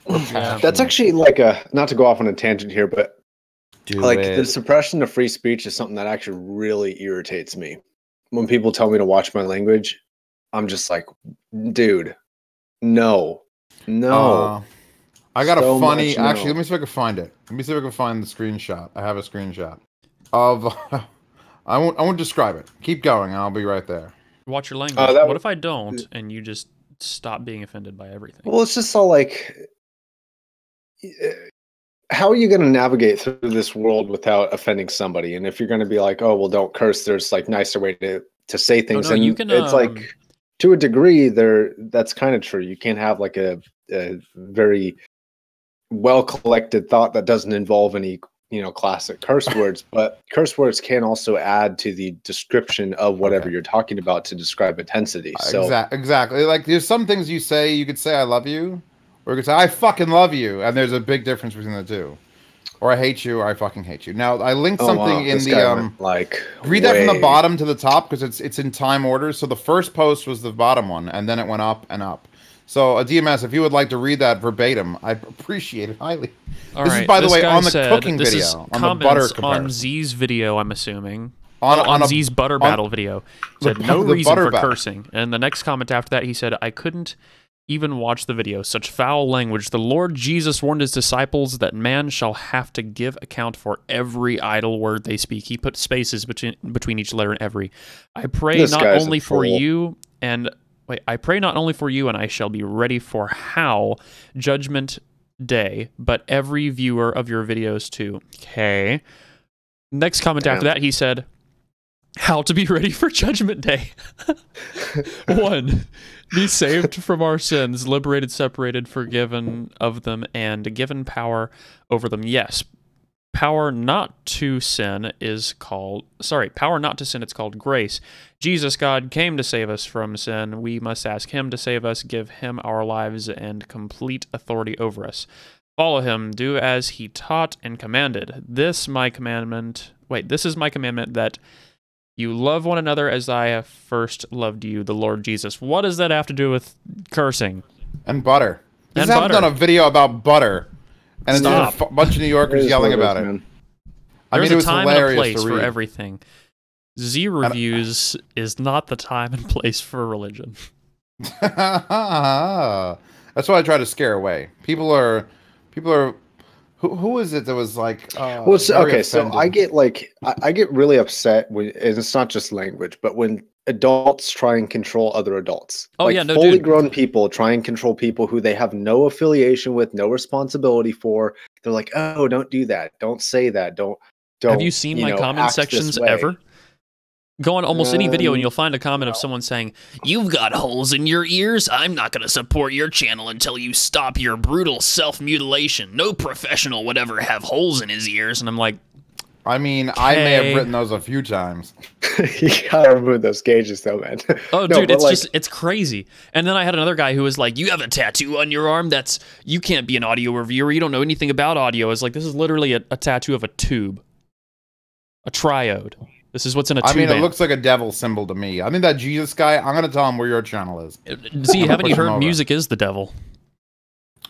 Speaker 3: Yeah.
Speaker 1: That's actually like not to go off on a tangent here, but the suppression of free speech is something that actually really irritates me. When people tell me to watch my language, I'm just like, dude, no.
Speaker 2: I got a funny... Actually, let me see if I can find it. Let me see if I can find the screenshot. I have a screenshot of... I won't describe it. Keep going, and I'll be right there.
Speaker 3: Watch your language. What if I don't, and you just stop being offended by everything?
Speaker 1: Well, it's just all like... How are you going to navigate through this world without offending somebody? And if you're going to be like, oh, well, don't curse, there's like nicer way to say things.
Speaker 3: No,
Speaker 1: and
Speaker 3: you can,
Speaker 1: it's like, to a degree, that's kind of true. You can't have like a very well-collected thought that doesn't involve any, classic curse words, but curse words can also add to the description of whatever you're talking about to describe intensity. So
Speaker 2: exactly. Like there's some things you could say I love you, or you could say I fucking love you, and there's a big difference between the two. Or I hate you, or I fucking hate you. Now I linked something in the read that from the bottom to the top because it's in time order. So the first post was the bottom one, and then it went up and up. So, DMS, if you would like to read that verbatim, I'd appreciate it highly.
Speaker 3: All
Speaker 2: this
Speaker 3: right,
Speaker 2: is, by the way, on the
Speaker 3: said,
Speaker 2: cooking
Speaker 3: this
Speaker 2: video,
Speaker 3: is
Speaker 2: on the butter comparison.
Speaker 3: on Z's video, I'm assuming.
Speaker 2: On
Speaker 3: Z's butter battle video. He said, no
Speaker 2: the
Speaker 3: reason for
Speaker 2: battle.
Speaker 3: cursing. And the next comment after that, he said, I couldn't even watch the video. Such foul language. The Lord Jesus warned his disciples that man shall have to give account for every idle word they speak. He put spaces between each letter and every. I pray not only for you and... Wait, I pray not only for you, and I shall be ready for how judgment day, but every viewer of your videos too. Okay. Next comment after that, he said, how to be ready for judgment day. 1, be saved from our sins, liberated, separated, forgiven of them, and given power over them. Yes. Power not to sin is called, power not to sin, it's called grace. Jesus, God, came to save us from sin. We must ask him to save us, give him our lives and complete authority over us. Follow him, do as he taught and commanded. This is my commandment that you love one another as I have first loved you, the Lord Jesus. What does that have to do with cursing?
Speaker 2: And butter.
Speaker 3: And
Speaker 2: I've done a video about butter. And there's a bunch of New Yorkers yelling about it. I mean, it was
Speaker 3: time and a
Speaker 2: hilarious
Speaker 3: place for everything. Z reviews is not the time and place for religion.
Speaker 2: That's what I try to scare away. People are. Who is it that was like?
Speaker 1: Well, okay, so I get really upset when, and it's not just language, but when adults try and control other adults.
Speaker 3: Oh yeah, no,
Speaker 1: fully grown people try and control people who they have no affiliation with, no responsibility for. They're like, oh, don't do that, don't say that, don't.
Speaker 3: Have you seen my comment sections ever? Go on almost any video and you'll find a comment of someone saying, "You've got holes in your ears. I'm not going to support your channel until you stop your brutal self-mutilation. No professional would ever have holes in his ears." And I'm like,
Speaker 2: I mean, I may have written those a few times.
Speaker 1: You gotta remove those gauges though, man.
Speaker 3: Oh, no, dude, it's it's crazy. And then I had another guy who was like, "You have a tattoo on your arm? You can't be an audio reviewer. You don't know anything about audio." It's like, this is literally a tattoo of a tube. A triode. This is what's in a tube.
Speaker 2: I mean, it looks like a devil symbol to me. I think that Jesus guy, I'm going to tell him where your channel is.
Speaker 3: See, haven't you heard music is the devil?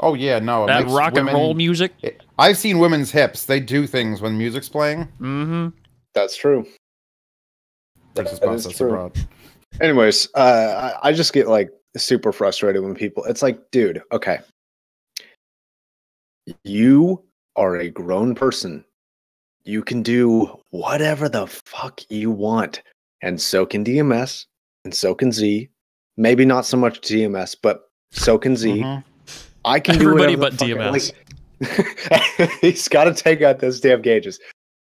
Speaker 2: Oh, yeah, no.
Speaker 3: That rock and roll music?
Speaker 2: I've seen women's hips. They do things when music's playing.
Speaker 3: Mm-hmm.
Speaker 1: That's true.
Speaker 2: That is true.
Speaker 1: Anyways, I just get like super frustrated when people, it's like, dude, okay. You are a grown person. You can do whatever the fuck you want. And so can DMS. And so can Z. Maybe not so much DMS, but so can Z.
Speaker 3: Mm-hmm.
Speaker 1: I can do
Speaker 3: everybody
Speaker 1: but
Speaker 3: DMS.
Speaker 1: He's got to take out those damn gauges.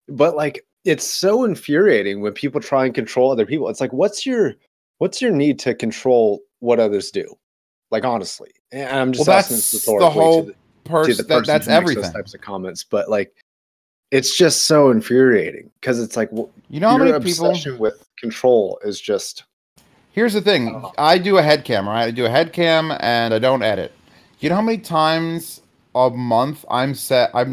Speaker 1: But like, it's so infuriating when people try and control other people. It's like, what's your need to control what others do? Like, honestly. And I'm just asking this
Speaker 2: the whole person. That's everything.
Speaker 1: Those types of comments, but like, it's just so infuriating because it's like, well,
Speaker 2: you know how many
Speaker 1: obsession
Speaker 2: people
Speaker 1: with control is just.
Speaker 2: Here's the thing: I do a head cam, right? I do a head cam, and I don't edit. You know how many times a month I'm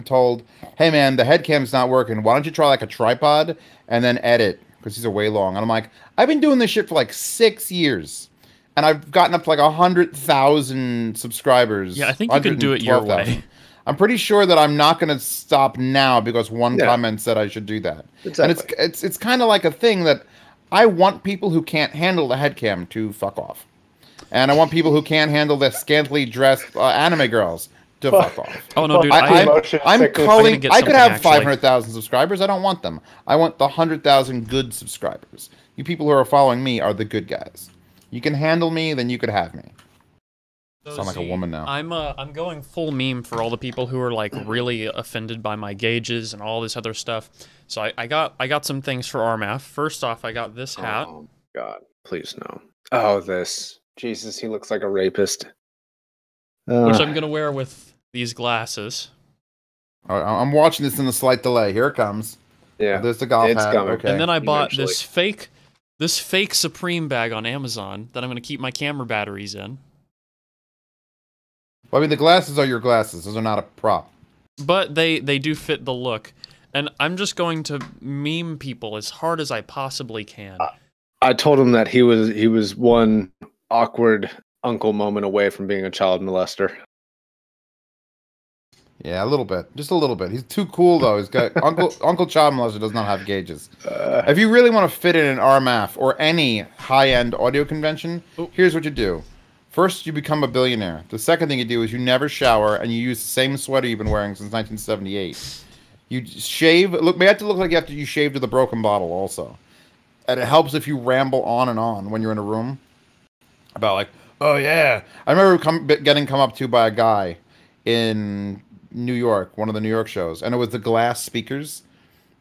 Speaker 2: told, "Hey man, the head cam's not working. Why don't you try like a tripod and then edit?" Because these are way long, and I'm like, I've been doing this shit for like 6 years, and I've gotten up to like 100,000 subscribers.
Speaker 3: Yeah, I think you can do it your way.
Speaker 2: I'm pretty sure that I'm not going to stop now because one comment said I should do that.
Speaker 1: Exactly.
Speaker 2: And it's kind of like a thing that I want people who can't handle the headcam to fuck off. And I want people who can't handle the scantily dressed anime girls to fuck off.
Speaker 3: Oh, no, dude.
Speaker 2: I'm calling... I could have 500,000 subscribers. I don't want them. I want the 100,000 good subscribers. You people who are following me are the good guys. You can handle me, then you could have me.
Speaker 3: So
Speaker 2: sound like a woman now.
Speaker 3: I'm going full meme for all the people who are like really offended by my gauges and all this other stuff. So I got some things for RMAF. First off, I got this hat.
Speaker 1: Oh God, please no. Oh, this. Jesus, he looks like a rapist.
Speaker 3: Which I'm gonna wear with these glasses.
Speaker 2: I'm watching this in a slight delay. Here it comes.
Speaker 1: Yeah,
Speaker 2: there's the golf hat.
Speaker 1: Coming.
Speaker 2: Okay.
Speaker 3: And then I bought this fake Supreme bag on Amazon that I'm gonna keep my camera batteries in.
Speaker 2: Well, I mean, the glasses are your glasses. Those are not a prop.
Speaker 3: But they do fit the look. And I'm just going to meme people as hard as I possibly can.
Speaker 1: I told him that he was one awkward uncle moment away from being a child molester.
Speaker 2: Yeah, a little bit, just a little bit. He's too cool though. He's got Uncle Child Molester does not have gauges. If you really want to fit in an RMAF or any high-end audio convention, here's what you do. First, you become a billionaire. The second thing you do is you never shower and you use the same sweater you've been wearing since 1978. You shave. Look, may have to look like you shaved with a broken bottle also. And it helps if you ramble on and on when you're in a room about like, oh yeah. I remember getting come up to by a guy in New York, one of the New York shows, and it was the glass speakers,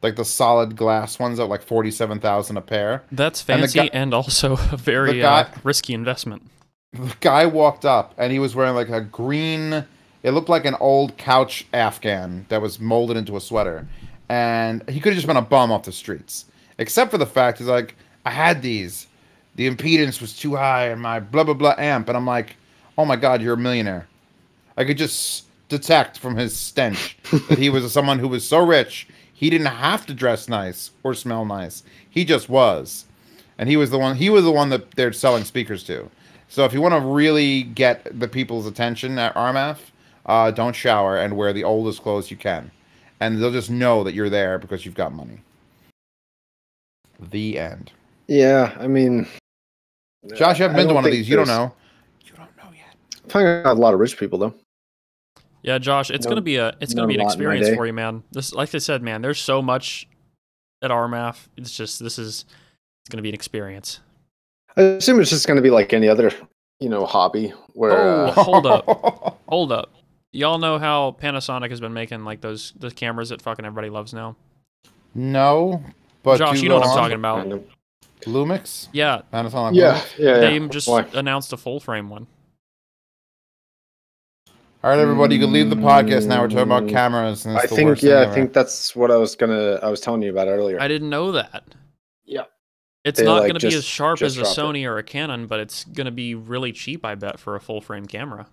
Speaker 2: like the solid glass ones at like $47,000 a pair.
Speaker 3: That's fancy and also a very risky investment.
Speaker 2: The guy walked up and he was wearing like a green. It looked like an old couch Afghan that was molded into a sweater, and he could have just been a bum off the streets. Except for the fact he's like, I had these. The impedance was too high and my blah blah blah amp, and I'm like, oh my god, you're a millionaire. I could just detect from his stench that he was someone who was so rich he didn't have to dress nice or smell nice. He just was, and he was the one that they're selling speakers to. So if you want to really get the people's attention at RMAF, don't shower and wear the oldest clothes you can, and they'll just know that you're there because you've got money. The end.
Speaker 1: Yeah, I mean,
Speaker 2: Josh, you haven't been to one of these. You don't know. You don't know yet.
Speaker 1: I'm finding out a lot of rich people though.
Speaker 3: Yeah, Josh, it's gonna be an experience for you, man. This, like I said, man, there's so much at RMAF. It's gonna be an experience.
Speaker 1: I assume it's just gonna be like any other, hobby where.
Speaker 3: Hold up. Y'all know how Panasonic has been making like the cameras that fucking everybody loves now?
Speaker 2: No, but
Speaker 3: Josh, you know what I'm talking about.
Speaker 2: Lumix?
Speaker 3: Yeah.
Speaker 2: Panasonic.
Speaker 1: Yeah,
Speaker 2: Lumix?
Speaker 1: yeah.
Speaker 3: They just announced a full frame one.
Speaker 2: All right, everybody, you can leave the podcast now. We're talking about cameras. And
Speaker 1: I think that's what I was telling you about earlier.
Speaker 3: I didn't know that.
Speaker 1: Yeah.
Speaker 3: It's not going to be as sharp as a Sony or a Canon, but it's going to be really cheap, I bet, for a full frame camera.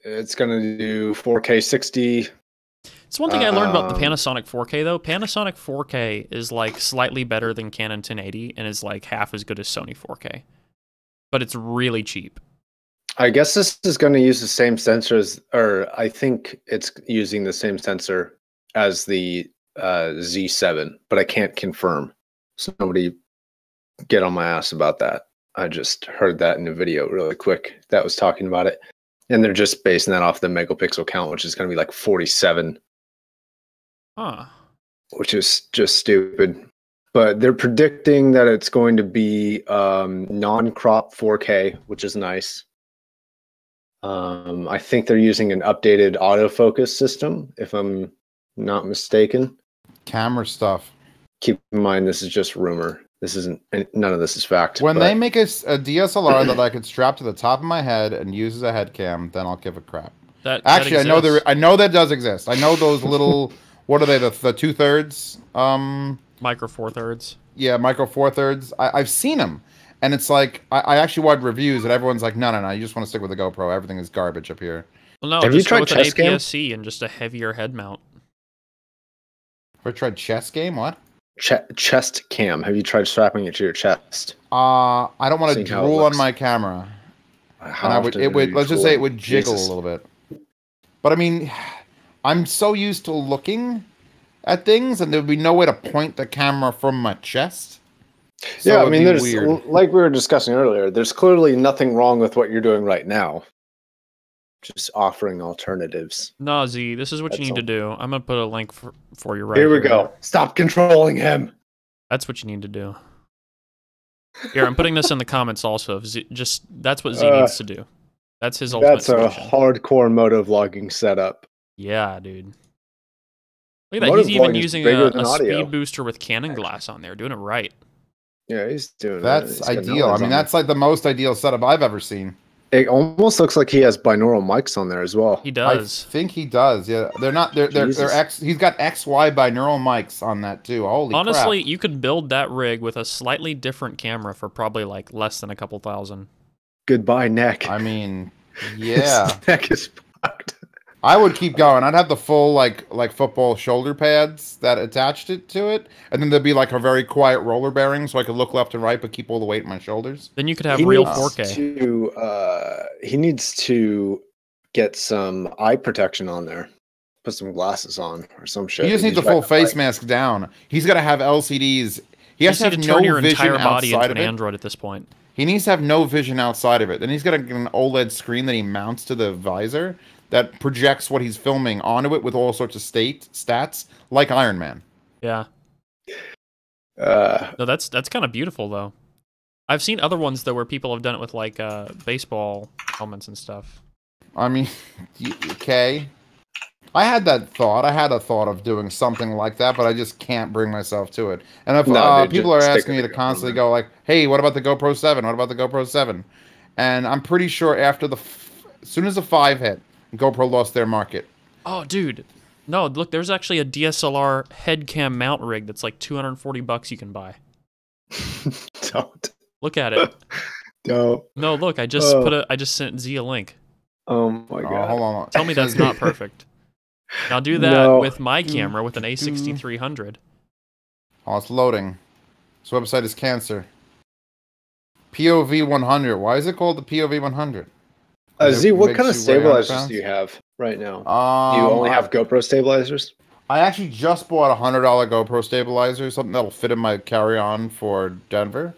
Speaker 1: It's going to do 4K 60.
Speaker 3: It's one thing I learned about the Panasonic 4K, though. Panasonic 4K is like slightly better than Canon 1080 and is like half as good as Sony 4K. But it's really cheap.
Speaker 1: I guess this is going to use the same sensors, or I think it's using the same sensor as the Z7, but I can't confirm. So nobody get on my ass about that. I just heard that in a video really quick that was talking about it. And they're just basing that off the megapixel count, which is going to be like 47.
Speaker 3: Huh.
Speaker 1: Which is just stupid. But they're predicting that it's going to be non-crop 4K, which is nice. I think they're using an updated autofocus system, if I'm not mistaken.
Speaker 2: Camera stuff.
Speaker 1: Keep in mind, this is just rumor. None of this is fact.
Speaker 2: When they make a DSLR that I could strap to the top of my head and use as a head cam, then I'll give a crap. Actually, I know that does exist. I know those little, what are they, the 2/3?
Speaker 3: Micro Four Thirds.
Speaker 2: Yeah, Micro Four Thirds. I've seen them. And it's like, I actually watched reviews and everyone's like, no, you just want to stick with the GoPro. Everything is garbage up here.
Speaker 3: Well, no,
Speaker 1: have you tried
Speaker 3: an APS-C and just a heavier head mount?
Speaker 2: Ever tried chest game? What?
Speaker 1: Chest cam. Have you tried strapping it to your chest?
Speaker 2: I don't want to drool on my camera. Let's just say it would jiggle a little bit. But I mean, I'm so used to looking at things and there would be no way to point the camera from my chest. So
Speaker 1: yeah, I mean, there's like we were discussing earlier, there's clearly nothing wrong with what you're doing right now. Just offering alternatives.
Speaker 3: No, Z, this is what you need to do. I'm going to put a link for you right
Speaker 1: here. Here we go. Stop controlling him.
Speaker 3: That's what you need to do. Here, I'm putting this in the comments also. That's what Z needs to do. That's his ultimate solution.
Speaker 1: A hardcore motovlogging setup.
Speaker 3: Yeah, dude. Look at that. He's even using a speed booster with Canon glass on there, doing it right.
Speaker 1: Yeah, he's doing
Speaker 2: that. That's ideal. I mean, that's like the most ideal setup I've ever seen.
Speaker 1: It almost looks like he has binaural mics on there as well.
Speaker 3: He does.
Speaker 2: I think he does. Yeah, they're not. They're X. He's got XY binaural mics on that too. Holy
Speaker 3: Honestly,
Speaker 2: crap.
Speaker 3: You could build that rig with a slightly different camera for probably like less than a couple $1,000.
Speaker 1: Goodbye, neck.
Speaker 2: I mean, yeah.
Speaker 1: Neck is fucked.
Speaker 2: I would keep going. I'd have the full like football shoulder pads that attached it to it, and then there'd be like a very quiet roller bearing, so I could look left and right, but keep all the weight in my shoulders.
Speaker 3: Then you could have real 4K.
Speaker 1: He needs to get some eye protection on there. Put some glasses on or some shit.
Speaker 2: He just needs a full face mask down. He's got to have LCDs. He has to have no
Speaker 3: turn your
Speaker 2: vision
Speaker 3: entire body
Speaker 2: outside
Speaker 3: into
Speaker 2: of
Speaker 3: an
Speaker 2: it.
Speaker 3: Android at this point.
Speaker 2: He needs to have no vision outside of it. Then he's got to get an OLED screen that he mounts to the visor that projects what he's filming onto it with all sorts of stats, like Iron Man.
Speaker 3: Yeah. No, that's kind of beautiful though. I've seen other ones though where people have done it with like baseball helmets and stuff.
Speaker 2: I mean, okay. I had that thought. I had a thought of doing something like that, but I just can't bring myself to it. And if people are asking me to constantly go like, "Hey, what about the GoPro 7? What about the GoPro 7?" And I'm pretty sure after as soon as the 5 hit, GoPro lost their market.
Speaker 3: Oh, dude. No, look, there's actually a DSLR head cam mount rig that's like $240 you can buy.
Speaker 1: Don't.
Speaker 3: Look at it.
Speaker 1: Don't.
Speaker 3: No, look, I just I just sent Z a link.
Speaker 1: Oh my god.
Speaker 2: Hold on.
Speaker 3: Tell me that's not perfect. Now do that with my camera with an A6300.
Speaker 2: Oh, it's loading. This website is cancer. POV 100. Why is it called the POV 100?
Speaker 1: Z, what kind of stabilizers do you have right now? Do you only have GoPro stabilizers?
Speaker 2: I actually just bought a $100 GoPro stabilizer, something that'll fit in my carry-on for Denver.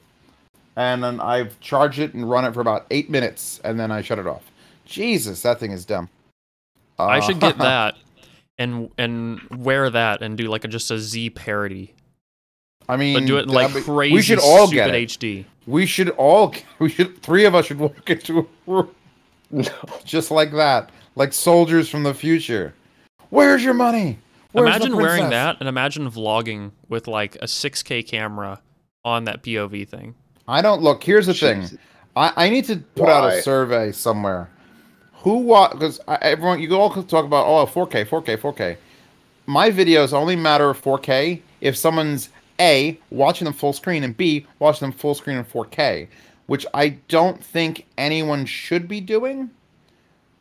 Speaker 2: And then I've charged it and run it for about 8 minutes, and then I shut it off. Jesus, that thing is dumb.
Speaker 3: I should get that and wear that and do like just a Z parody.
Speaker 2: I mean,
Speaker 3: but do it in like crazy
Speaker 2: we should all
Speaker 3: stupid
Speaker 2: get it.
Speaker 3: HD.
Speaker 2: Three of us should walk into a room just like that, like soldiers from the future. Where's your money? Where's
Speaker 3: imagine wearing that and imagine vlogging with like a 6K camera on that POV thing.
Speaker 2: I don't look. Here's the thing. I need to put out a survey somewhere. Because everyone, you all talk about 4K. My videos only matter 4K if someone's A, watching them full screen, and B, watching them full screen in 4K, which I don't think anyone should be doing.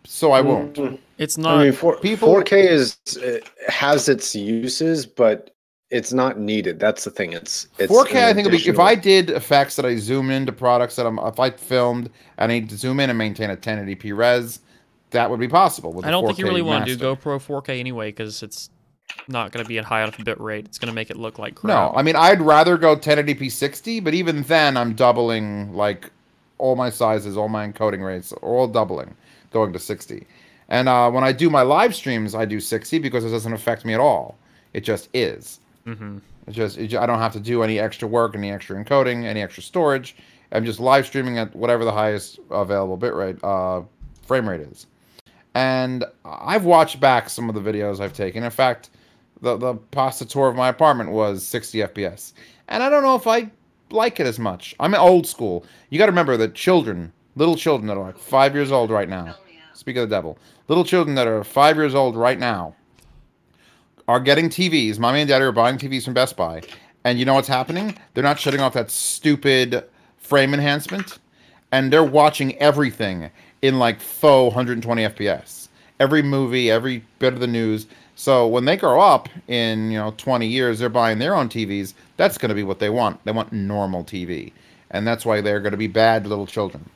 Speaker 2: So I won't.
Speaker 3: It's not.
Speaker 1: I mean, 4K has its uses, but it's not needed. That's the thing. It's
Speaker 2: 4K. I think if I did effects that I zoom into products that if I filmed and I need to zoom in and maintain a 1080p res, that would be possible.
Speaker 3: I don't think you really want to do GoPro 4K anyway because it's not going to be at high enough bit rate. It's going to make it look like crap.
Speaker 2: No, I mean I'd rather go 1080p 60, but even then I'm doubling like all my sizes, all my encoding rates, all doubling, going to 60. And when I do my live streams, I do 60 because it doesn't affect me at all. It just is.
Speaker 3: Mm-hmm.
Speaker 2: I don't have to do any extra work, any extra encoding, any extra storage. I'm just live streaming at whatever the highest available bitrate frame rate is. And I've watched back some of the videos I've taken. In fact, the pasta tour of my apartment was 60 FPS. And I don't know if I like it as much. I'm old school. You got to remember that little children that are like 5 years old right now, speak of the devil, little children that are 5 years old right now are getting TVs. Mommy and Daddy are buying TVs from Best Buy. And you know what's happening? They're not shutting off that stupid frame enhancement. And they're watching everything in like faux 120 FPS. Every movie, every bit of the news. So when they grow up in 20 years, they're buying their own TVs. That's going to be what they want. They want normal TV. And that's why they're going to be bad little children.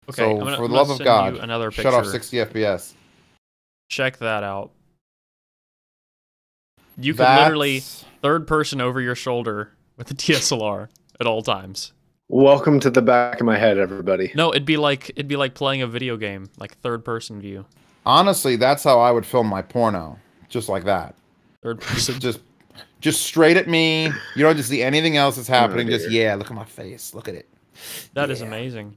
Speaker 3: Okay,
Speaker 2: so for the love of God, shut off 60 FPS.
Speaker 3: Check that out. You can literally third person over your shoulder with a DSLR at all times.
Speaker 1: Welcome to the back of my head, everybody.
Speaker 3: No, it'd be like playing a video game, like third person view.
Speaker 2: Honestly, that's how I would film my porno, just like that.
Speaker 3: Third person,
Speaker 2: just straight at me. You don't just see anything else that's happening. Just look at my face. Look at it.
Speaker 3: That is amazing.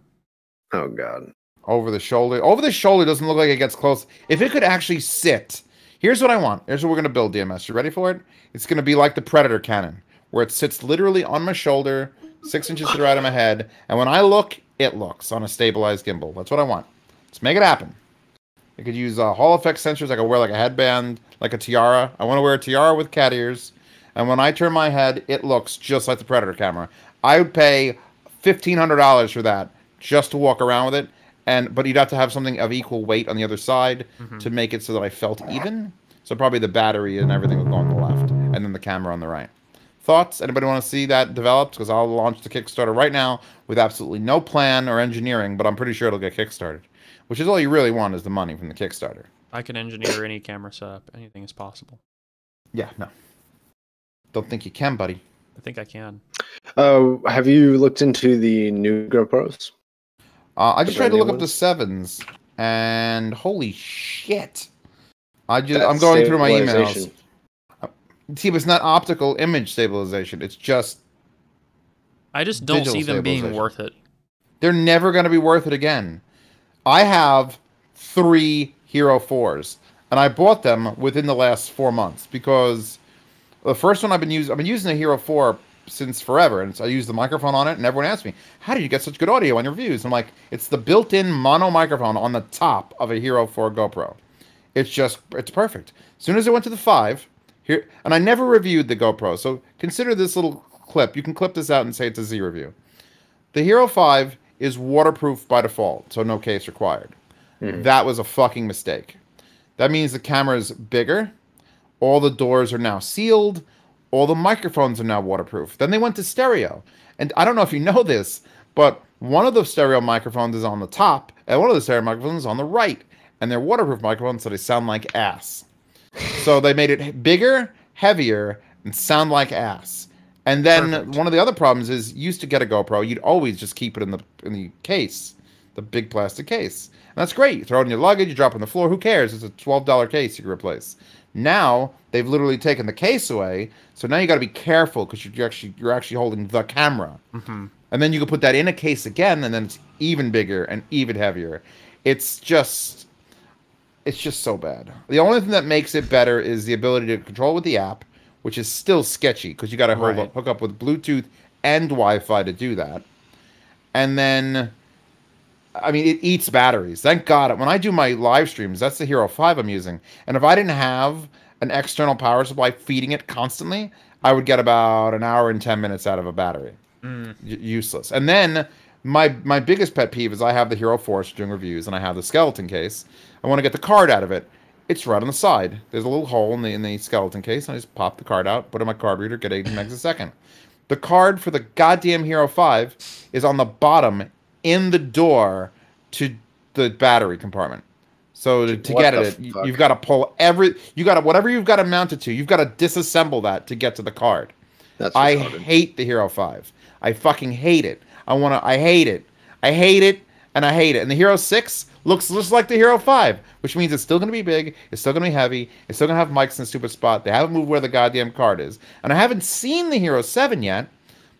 Speaker 1: Oh God.
Speaker 2: Over the shoulder. Over the shoulder doesn't look like it gets close. If it could actually sit. Here's what I want. Here's what we're going to build, DMS. You ready for it? It's going to be like the Predator cannon, where it sits literally on my shoulder, 6 inches to the right of my head, and when I look, it looks on a stabilized gimbal. That's what I want. Let's make it happen. I could use Hall effect sensors. I could wear like a headband, like a tiara. I want to wear a tiara with cat ears, and when I turn my head, it looks just like the Predator camera. I would pay $1,500 for that just to walk around with it, but you'd have to have something of equal weight on the other side to make it so that I felt even. So probably the battery and everything would go on the left, and then the camera on the right. Thoughts? Anybody want to see that developed? Because I'll launch the Kickstarter right now with absolutely no plan or engineering, but I'm pretty sure it'll get kickstarted. Which is all you really want is the money from the Kickstarter.
Speaker 3: I can engineer any camera setup. Anything is possible.
Speaker 2: Yeah, no. Don't think you can, buddy.
Speaker 3: I think I can.
Speaker 1: Have you looked into the new GoPros?
Speaker 2: I just tried to look up the 7s, and holy shit! I'm going through my emails. See, but it's not optical image stabilization. It's just.
Speaker 3: I just don't see them being worth it.
Speaker 2: They're never going to be worth it again. I have 3 Hero 4s, and I bought them within the last 4 months because the first one I've been using a Hero 4 since forever, and so I use the microphone on it, and everyone asks me, how do you get such good audio on your reviews? I'm like, it's the built-in mono microphone on the top of a Hero 4 GoPro. It's perfect. As soon as I went to the 5, here, and I never reviewed the GoPro, so consider this little clip. You can clip this out and say it's a Z review. The Hero 5 is waterproof by default, so no case required. That was a fucking mistake. That means the camera is bigger, all the doors are now sealed, all the microphones are now waterproof. Then they went to stereo. And I don't know if you know this, but one of the stereo microphones is on the top, and one of the stereo microphones is on the right. And they're waterproof microphones, so they sound like ass. So they made it bigger, heavier, and sound like ass. And then one of the other problems is, you used to get a GoPro, you'd always just keep it in the case, the big plastic case. And that's great. You throw it in your luggage, you drop it on the floor, who cares? It's a $12 case you can replace. Now, they've literally taken the case away, so now you got to be careful because you're actually holding the camera. And then you can put that in a case again, and then it's even bigger and even heavier. It's just so bad. The only thing that makes it better is the ability to control with the app, which is still sketchy because you got to hook up with Bluetooth and Wi-Fi to do that. And then, I mean, it eats batteries. Thank God. When I do my live streams, that's the Hero 5 I'm using. And if I didn't have an external power supply feeding it constantly, I would get about an hour and 10 minutes out of a battery. Useless. And then my biggest pet peeve is I have the Hero 4 doing reviews, and I have the skeleton case. I want to get the card out of it. It's right on the side. There's a little hole in the skeleton case, and I just pop the card out, put it in my card reader, get 80 megs a second. The card for the goddamn Hero 5 is on the bottom in the door to the battery compartment. So to get it, you've got to pull whatever you've got to mount it to, you've got to disassemble that to get to the card. I hate the Hero 5. I fucking hate it. I hate it. I hate it, and I hate it. And the Hero 6 looks just like the Hero 5, which means it's still going to be big, it's still going to be heavy, it's still going to have mics in a stupid spot. They haven't moved where the goddamn card is. And I haven't seen the Hero 7 yet,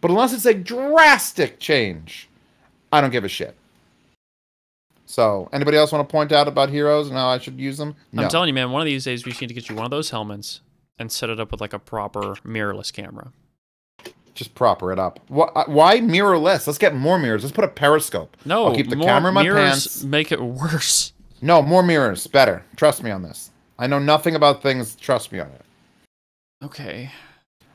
Speaker 2: but unless it's a drastic change, I don't give a shit. So, anybody else want to point out about Heroes and how I should use them? No.
Speaker 3: I'm telling you, man, one of these days we just need to get you one of those helmets and set it up with like a proper mirrorless camera.
Speaker 2: Just proper it up. Why mirrorless? Let's get more mirrors. Let's put a periscope.
Speaker 3: No,
Speaker 2: I'll keep the camera in my pants.
Speaker 3: Make it worse.
Speaker 2: No, more mirrors. Better. Trust me on this. I know nothing about things. Trust me on it.
Speaker 3: Okay.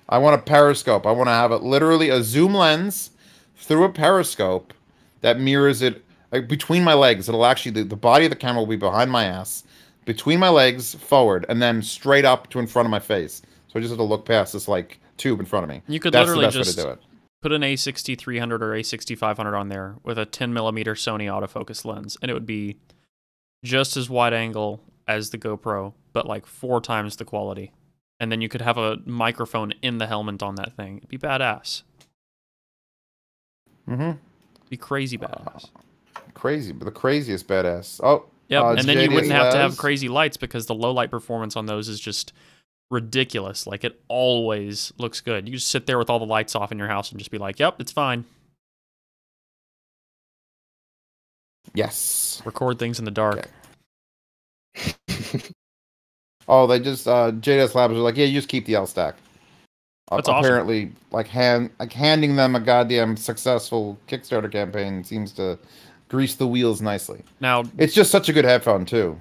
Speaker 2: I want a periscope. I want to have it literally a zoom lens through a periscope that mirrors it between my legs. It'll actually, the body of the camera will be behind my ass, between my legs, forward, and then straight up to in front of my face. So I just have to look past this, like, tube in front of me.
Speaker 3: You could literally just put an A6300 or A6500 on there with a 10mm Sony autofocus lens, and it would be just as wide angle as the GoPro, but like 4 times the quality. And then you could have a microphone in the helmet on that thing. It'd be badass. Be crazy badass.
Speaker 2: Crazy, but the craziest badass. Oh,
Speaker 3: yeah, and then you wouldn't have to have crazy lights because the low light performance on those is just ridiculous. Like, it always looks good. You just sit there with all the lights off in your house and just be like, yep, it's fine.
Speaker 2: Yes.
Speaker 3: Record things in the dark.
Speaker 2: Okay. Oh, they just JDS Labs are like, yeah, you just keep the L stack.
Speaker 3: That's
Speaker 2: apparently awesome. handing them a goddamn successful Kickstarter campaign seems to grease the wheels nicely.
Speaker 3: Now
Speaker 2: it's just such a good headphone too.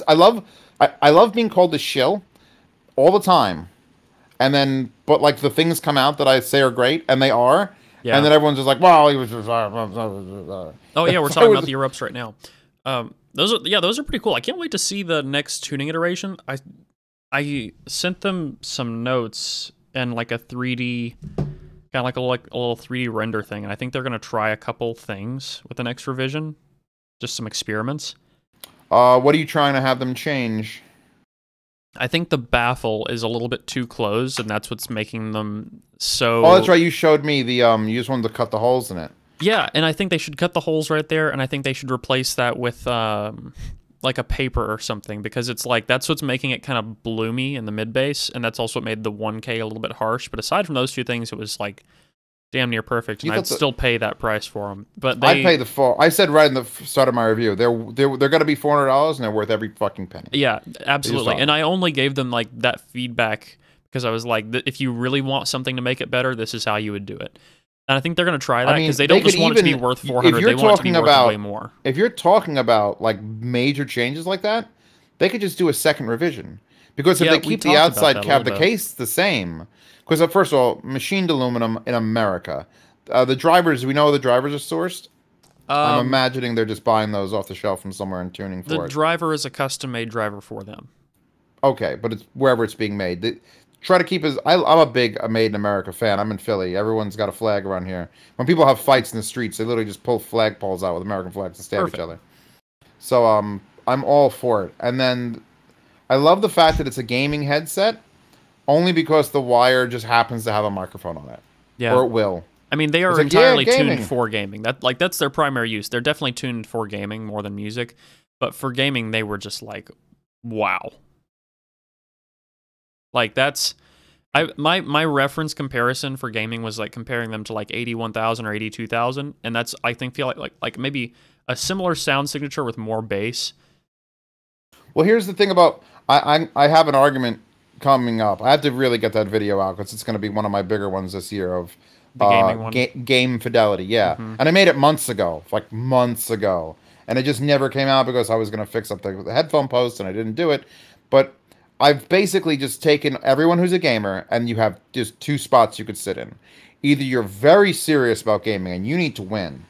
Speaker 2: I love being called a shill all the time, and then but like the things come out that I say are great, and they are,
Speaker 3: Yeah.
Speaker 2: And then everyone's just like, well, he was just...
Speaker 3: Oh yeah, we're talking about the erupts right now. Those are pretty cool. I can't wait to see the next tuning iteration. I sent them some notes and like a 3D, kind of like a little 3D render thing, and I think they're gonna try a couple things with the next revision, just some experiments.
Speaker 2: What are you trying to have them change?
Speaker 3: I think the baffle is a little bit too closed, and that's what's making them so...
Speaker 2: Oh, that's right. You showed me the, you just wanted to cut the holes in it.
Speaker 3: Yeah, and I think they should cut the holes right there, and I think they should replace that with, like a paper or something, because it's like, that's what's making it kind of bloomy in the mid-bass, and that's also what made the 1K a little bit harsh. But aside from those two things, it was like damn near perfect, and I'd still pay that price for them. But I'd
Speaker 2: pay the full. I said right in the start of my review, they're going to be $400, and they're worth every fucking penny.
Speaker 3: Yeah, absolutely. And I only gave them like that feedback because I was like, if you really want something to make it better, this is how you would do it. And I think they're going to try that because they don't just want it to be worth 400. They want it to be worth way more.
Speaker 2: If you're talking about like major changes like that, they could just do a second revision. Because if they keep the outside cap, the case the same. Because first of all, machined aluminum in America. The drivers, we know the drivers are sourced. I'm imagining they're just buying those off the shelf from somewhere and tuning for it.
Speaker 3: The driver is a custom-made driver for them.
Speaker 2: Okay, but it's wherever it's being made. Try to keep I'm a big Made in America fan. I'm in Philly. Everyone's got a flag around here. When people have fights in the streets, they literally just pull flagpoles out with American flags to stab each other. So I'm all for it. And then I love the fact that it's a gaming headset, only because the wire just happens to have a microphone on it. Yeah. Or it will.
Speaker 3: I mean, they are entirely tuned for gaming. That's their primary use. They're definitely tuned for gaming more than music. But for gaming, they were just like, wow. Like that's, my reference comparison for gaming was like comparing them to like 81,000 or 82,000, and that's I feel like maybe a similar sound signature with more bass.
Speaker 2: Well, here's the thing about I have an argument coming up. I have to really get that video out because it's going to be one of my bigger ones this year of
Speaker 3: the gaming one.
Speaker 2: Game fidelity. Yeah, and I made it months ago, like months ago, and it just never came out because I was going to fix up the headphone post and I didn't do it, but. I've basically just taken everyone who's a gamer, and you have just two spots you could sit in. Either you're very serious about gaming, and you need to win,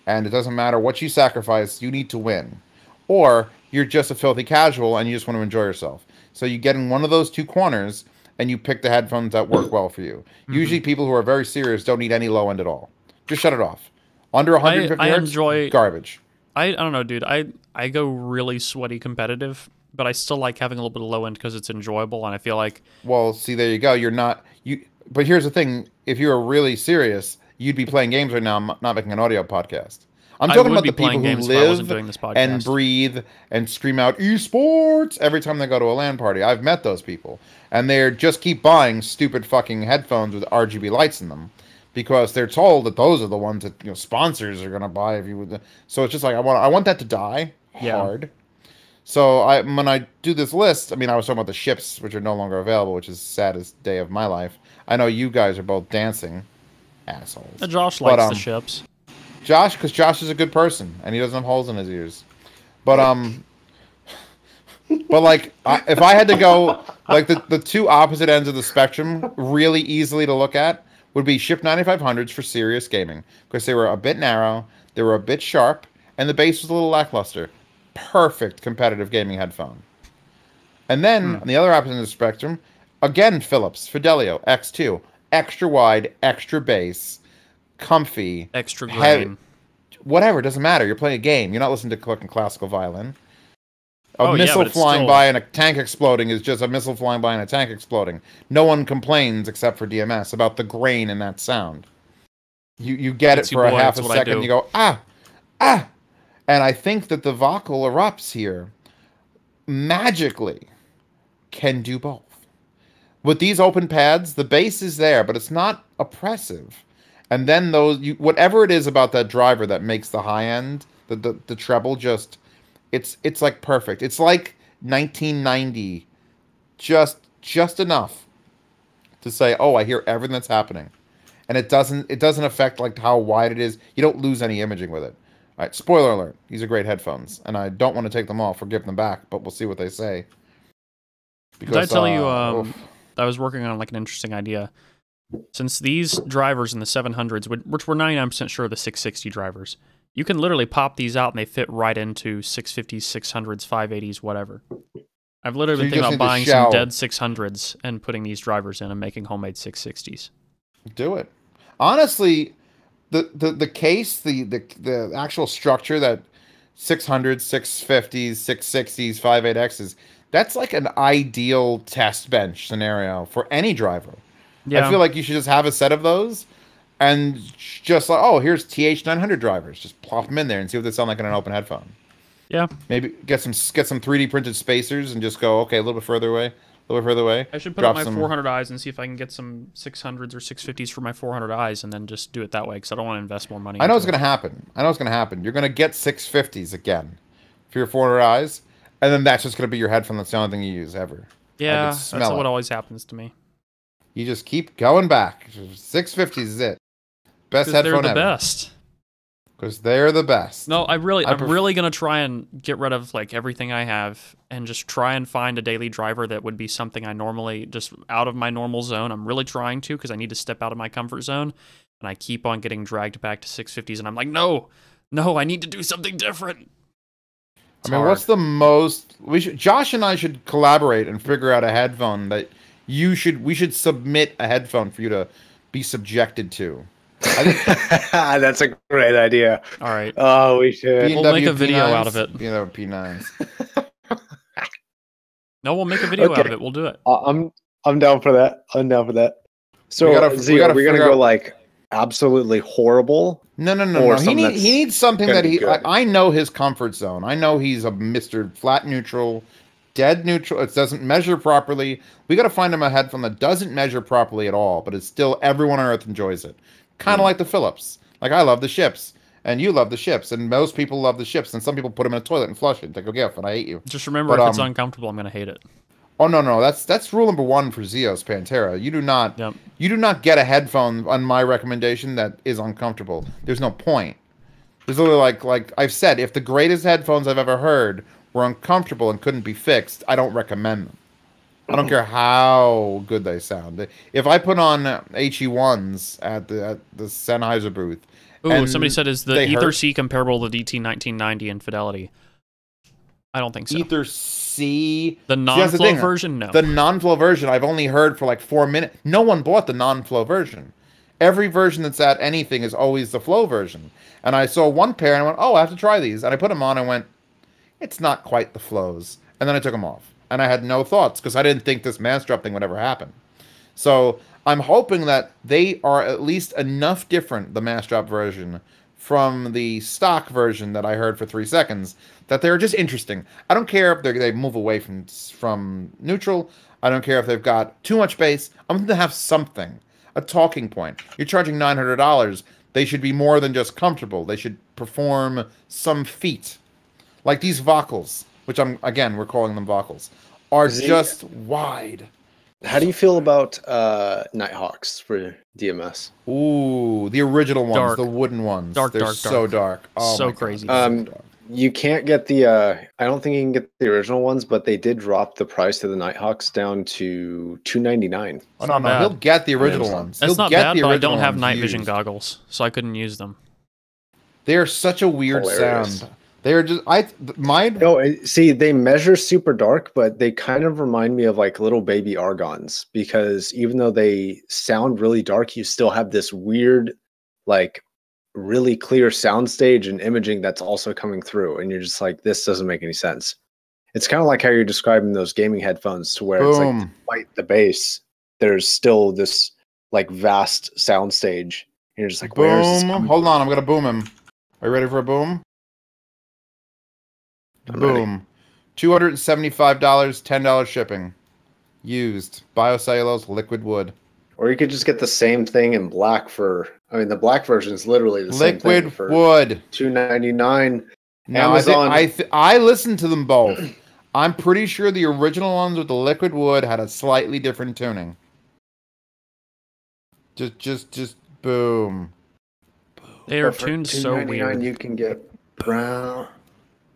Speaker 2: and it doesn't matter what you sacrifice, you need to win. Or you're just a filthy casual, and you just want to enjoy yourself. So you get in one of those two corners, and you pick the headphones that work well for you. Usually people who are very serious don't need any low end at all. Just shut it off. Under 150 hertz, garbage.
Speaker 3: I don't know, dude. I go really sweaty competitive, but I still like having a little bit of low end because it's enjoyable, and I feel like...
Speaker 2: Well, see, there you go. But here's the thing. If you were really serious, you'd be playing games right now, not making an audio podcast. I'm talking about the people who live and breathe and scream out esports every time they go to a LAN party. I've met those people, and they just keep buying stupid fucking headphones with RGB lights in them because they're told that those are the ones that sponsors are gonna buy if you would. So it's just like I want that to die hard. So when I do this list, I mean, I was talking about the ships, which are no longer available, which is the saddest day of my life. I know you guys are both dancing assholes.
Speaker 3: Josh likes the ships.
Speaker 2: Because Josh is a good person, and he doesn't have holes in his ears. But like, if I had to go, like the two opposite ends of the spectrum, really easily to look at, would be Ship 9500s for serious gaming, because they were a bit narrow, they were a bit sharp, and the bass was a little lackluster. Perfect competitive gaming headphone. And then on the other opposite end of the spectrum, again Philips Fidelio X2, extra wide, extra bass, comfy,
Speaker 3: extra grain,
Speaker 2: whatever, doesn't matter. You're playing a game. You're not listening to fucking classical violin. A missile flying by and a tank exploding is just a missile flying by and a tank exploding. No one complains except for DMS about the grain in that sound. You get it for a half a second, and you go ah. And I think that the vocal erupts here magically can do both. With these open pads, the bass is there, but it's not oppressive. And then whatever it is about that driver that makes the high end, the treble, just it's like perfect. It's like 1990, just enough to say, oh, I hear everything that's happening, and it doesn't affect like how wide it is. You don't lose any imaging with it. All right, spoiler alert. These are great headphones, and I don't want to take them off or give them back, but we'll see what they say.
Speaker 3: Because, did I tell you I was working on like an interesting idea? Since these drivers in the 700s, which we're 99% sure are the 660 drivers, you can literally pop these out and they fit right into 650s, 600s, 580s, whatever. I've literally been thinking about buying some dead 600s and putting these drivers in and making homemade 660s.
Speaker 2: Do it. Honestly, the case, the actual structure that 600s, 650s, 660s, 58Xs, that's like an ideal test bench scenario for any driver. Yeah. I feel like you should just have a set of those and just like, oh, here's TH900 drivers. Just plop them in there and see what they sound like in an open headphone.
Speaker 3: Yeah.
Speaker 2: Maybe get some 3D printed spacers and just go, okay, a little bit further away, a little bit further away.
Speaker 3: I should put up my 400Is and see if I can get some 600s or 650s for my 400Is and then just do it that way because I don't want to invest more money.
Speaker 2: I know it's going to happen. You're going to get 650s again for your 400Is, and then that's just going to be your headphone. That's the only thing you use ever.
Speaker 3: Yeah, that's what always happens to me.
Speaker 2: You just keep going back. 650s is it. Best headphone ever.
Speaker 3: They're the best.
Speaker 2: Because they're the best.
Speaker 3: No, I'm really gonna try and get rid of like everything I have and just try and find a daily driver that would be something I normally just out of my normal zone. I'm really trying to because I need to step out of my comfort zone, and I keep on getting dragged back to 650s, and I'm like, no, I need to do something different.
Speaker 2: What's the most Josh and I should collaborate and figure out a headphone that we should submit a headphone for you to be subjected to.
Speaker 1: That's a great idea.
Speaker 3: All right.
Speaker 1: Oh, we should.
Speaker 3: We'll make a video out of it.
Speaker 2: P9s.
Speaker 3: No, we'll make a video out of it. We'll do it.
Speaker 1: I'm down for that. So we're gonna go like absolutely horrible.
Speaker 2: No. He needs something that I know his comfort zone. I know he's a Mr. Flat Neutral, dead neutral. It doesn't measure properly. We got to find him a headphone that doesn't measure properly at all, but it's still everyone on earth enjoys it. Kind of like the Philips. Like I love the Ships, and you love the Ships, and most people love the Ships, and some people put them in a toilet and flush it. They go, yeah, and I hate you.
Speaker 3: Just remember, if it's uncomfortable, I'm gonna hate it.
Speaker 2: Oh no, that's rule number 1 for Zeos Pantera. You do not get a headphone on my recommendation that is uncomfortable. There's no point. There's literally like I've said, if the greatest headphones I've ever heard were uncomfortable and couldn't be fixed, I don't recommend them. I don't care how good they sound. If I put on HE1s at the Sennheiser booth,
Speaker 3: ooh, somebody said, is the Ether C comparable to the DT1990 in fidelity? I don't think so.
Speaker 2: Ether C,
Speaker 3: the non-flow version, no.
Speaker 2: The non-flow version, I've only heard for like 4 minutes. No one bought the non-flow version. Every version that's at anything is always the flow version. And I saw one pair and I went, oh, I have to try these. And I put them on and went, it's not quite the flows. And then I took them off. And I had no thoughts because I didn't think this mass drop thing would ever happen. So I'm hoping that they are at least enough different, the mass drop version, from the stock version that I heard for 3 seconds, that they're just interesting. I don't care if they move away from neutral. I don't care if they've got too much bass. I'm going to have something, a talking point. You're charging $900. They should be more than just comfortable. They should perform some feat. Like these vocals, which we're calling them vocals, are just wide.
Speaker 1: How do you feel about Nighthawks for DMS?
Speaker 2: Ooh, the original ones, the wooden ones. They're so dark. Oh,
Speaker 3: so crazy.
Speaker 1: You can't get the, I don't think you can get the original ones, but they did drop the price of the Nighthawks down to $299.
Speaker 2: Oh, no, he'll get the original ones.
Speaker 3: That's not bad, but I don't have night vision goggles, so I couldn't use them.
Speaker 2: They're such a weird sound. They're just
Speaker 1: see, they measure super dark, but they kind of remind me of like little baby argons, because even though they sound really dark, you still have this weird, like really clear soundstage and imaging that's also coming through, and you're just like, this doesn't make any sense. It's kind of like how you're describing those gaming headphones, to where it's like, despite the bass, there's still this like vast soundstage, and you're just like, where is this coming
Speaker 2: Hold on, I'm gonna boom him. Are you ready for a boom? Boom. $275, $10 shipping. Used. Biocellulose, liquid wood.
Speaker 1: Or you could just get the same thing in black for, I mean, the black version is literally the same thing.
Speaker 2: Liquid wood.
Speaker 1: $299.
Speaker 2: Now, Amazon. I listened to them both. I'm pretty sure the original ones with the liquid wood had a slightly different tuning. Just boom.
Speaker 3: They are tuned so weird.
Speaker 1: You can get brown.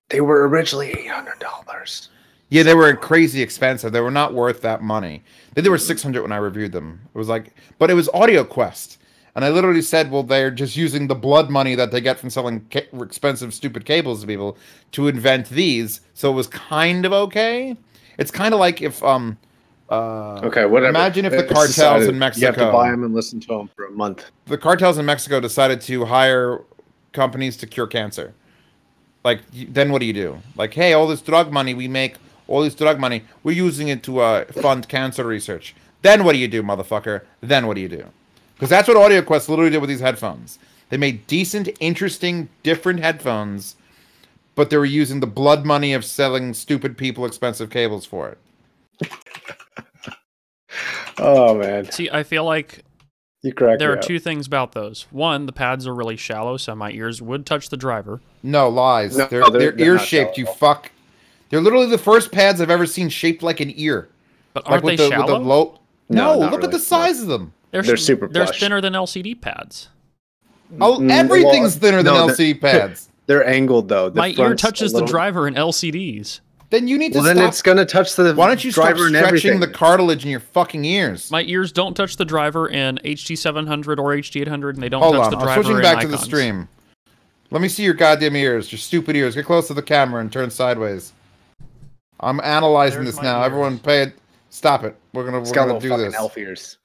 Speaker 1: They were originally $800.
Speaker 2: Yeah, they were crazy expensive. They were not worth that money. They were $600 when I reviewed them. It was like, but it was Audio Quest. And I literally said, well, they're just using the blood money that they get from selling expensive, stupid cables to people to invent these. So it was kind of okay. It's kind of like if,
Speaker 1: okay, whatever.
Speaker 2: Imagine if the cartels in Mexico.
Speaker 1: You have to buy them and listen to them for a month.
Speaker 2: The cartels in Mexico decided to hire companies to cure cancer. Like, then what do you do? Like, hey, all this drug money we make, all this drug money, we're using it to fund cancer research. Then what do you do, motherfucker? Then what do you do? Because that's what Audio Quest literally did with these headphones. They made decent, interesting, different headphones, but they were using the blood money of selling stupid people expensive cables for it.
Speaker 1: Oh, man.
Speaker 3: See, I feel like there are two things about those. One, the pads are really shallow, so my ears would touch the driver.
Speaker 2: No, lies.
Speaker 1: No,
Speaker 2: they're ear-shaped, you fuck. They're literally the first pads I've ever seen shaped like an ear.
Speaker 3: But aren't they shallow?
Speaker 2: No, look at the size of them.
Speaker 1: They're super plush.
Speaker 3: They're thinner than LCD pads.
Speaker 2: Oh, everything's thinner than LCD pads.
Speaker 1: They're angled, though.
Speaker 3: My ear touches the driver in LCDs.
Speaker 2: Then you need to
Speaker 1: stop. Then it's going to touch the driver.
Speaker 2: Why don't you stop stretching the cartilage in your fucking ears?
Speaker 3: My ears don't touch the driver in HD700 or HD800, and they don't
Speaker 2: touch
Speaker 3: the driver in
Speaker 2: I'm switching back to the
Speaker 3: Icons.
Speaker 2: Stream. Let me see your goddamn ears, your stupid ears. Get close to the camera and turn sideways. I'm analyzing this now. Ears. Everyone pay it. Stop it. We're gonna do this.
Speaker 1: Elf ears.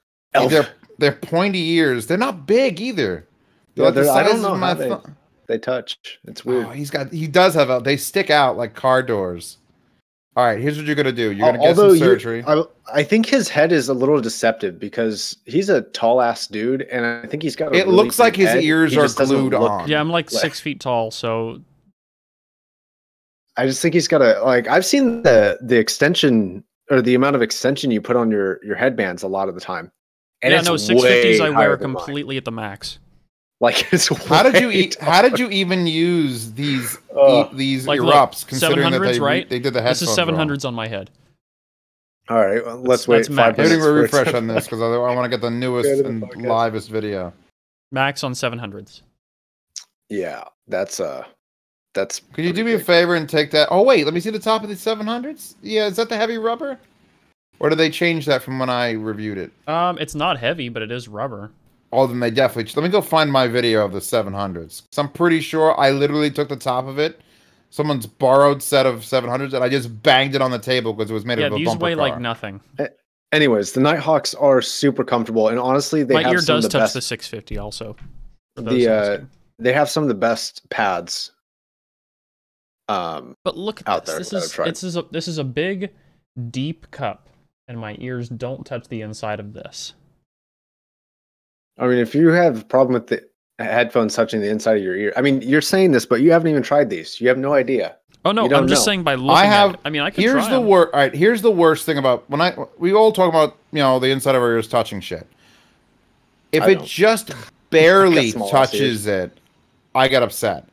Speaker 2: They're pointy ears. They're not big either.
Speaker 1: Yeah, I don't know how they touch. It's weird.
Speaker 2: Oh, he does have they stick out like car doors. All right, here's what you're gonna do. You're gonna get some surgery.
Speaker 1: I think his head is a little deceptive because he's a tall ass dude, and I think he's got.
Speaker 2: It looks like his ears are glued on.
Speaker 3: Yeah, I'm like 6 feet tall, so.
Speaker 1: I just think he's got I've seen the extension or the amount of extension you put on your headbands a lot of the time. And
Speaker 3: yeah, no, 650s I wear completely at the max.
Speaker 1: Like it's
Speaker 2: how did you even use these
Speaker 3: like,
Speaker 2: erupts? Considering that they did the headphones.
Speaker 3: This is 700s on my head.
Speaker 1: All right, well, let's wait 5 minutes.
Speaker 2: Hitting a refresh on this because I want to get the newest and livest video.
Speaker 3: Max on 700s.
Speaker 1: Yeah, that's.
Speaker 2: Could you do me a favor and take that? Oh wait, let me see the top of the 700s. Yeah, is that the heavy rubber? Or did they change that from when I reviewed it?
Speaker 3: It's not heavy, but it is rubber.
Speaker 2: Oh, then they definitely. Let me go find my video of the 700s. So I'm pretty sure I literally took the top of it, someone's borrowed set of 700s, and I just banged it on the table because it was made of a bumper car.
Speaker 3: Yeah, these weigh like nothing.
Speaker 1: Anyways, the Nighthawks are super comfortable, and honestly, they have some of the best. My ear does touch
Speaker 3: the 650 also.
Speaker 1: They have some of the best pads.
Speaker 3: But look at
Speaker 1: out
Speaker 3: this.
Speaker 1: There,
Speaker 3: this is a big, deep cup, and my ears don't touch the inside of this.
Speaker 1: I mean, if you have a problem with the headphones touching the inside of your ear, I mean, you're saying this, but you haven't even tried these. You have no idea.
Speaker 3: Oh no, I'm just saying by looking at it. I mean, I could try them.
Speaker 2: All right, here's the worst thing about we all talk about the inside of our ears touching shit. If it just barely touches it, I get upset.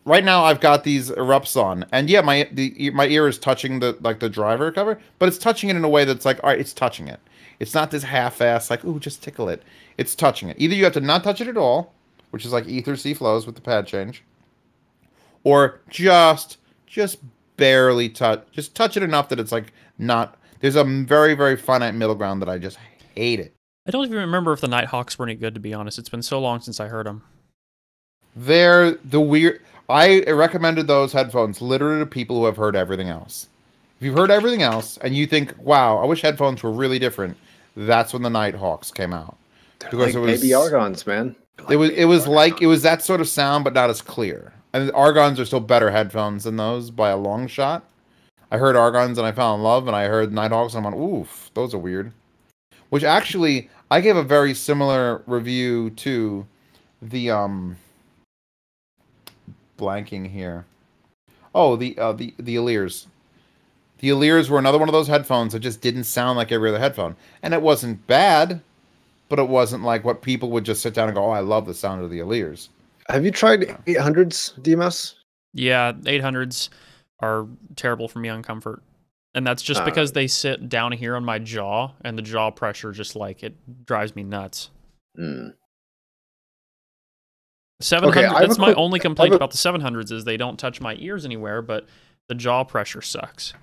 Speaker 2: Right now, I've got these erupts on, and yeah, my ear is touching the driver cover, but it's touching it in a way that's like, all right, it's touching it. It's not this half-ass like, ooh, just tickle it. It's touching it. Either you have to not touch it at all, which is like Ether C flows with the pad change, or just barely touch. Just touch it enough that it's like not. There's a very, very finite middle ground that I just hate it.
Speaker 3: I don't even remember if the Nighthawks were any good, to be honest. It's been so long since I heard them.
Speaker 2: They're the weird. I recommended those headphones literally to people who have heard everything else. If you've heard everything else and you think, wow, I wish headphones were really different, that's when the Nighthawks came out.
Speaker 1: Because it was baby Argons, man.
Speaker 2: It was that sort of sound, but not as clear. And Argons are still better headphones than those by a long shot. I heard Argons and I fell in love, and I heard Nighthawks and I went, oof, those are weird. Which actually, I gave a very similar review to the blanking here. Oh, the Aleers. The Aleers were another one of those headphones that just didn't sound like every other headphone. And it wasn't bad, but it wasn't like what people would just sit down and go, oh, I love the sound of the Aleers.
Speaker 1: Have you tried 800s, DMS?
Speaker 3: Yeah, 800s are terrible for me on comfort. And that's just because they sit down here on my jaw, and the jaw pressure just it drives me nuts. 700. That's my only complaint about the 700s is they don't touch my ears anywhere, but the jaw pressure sucks.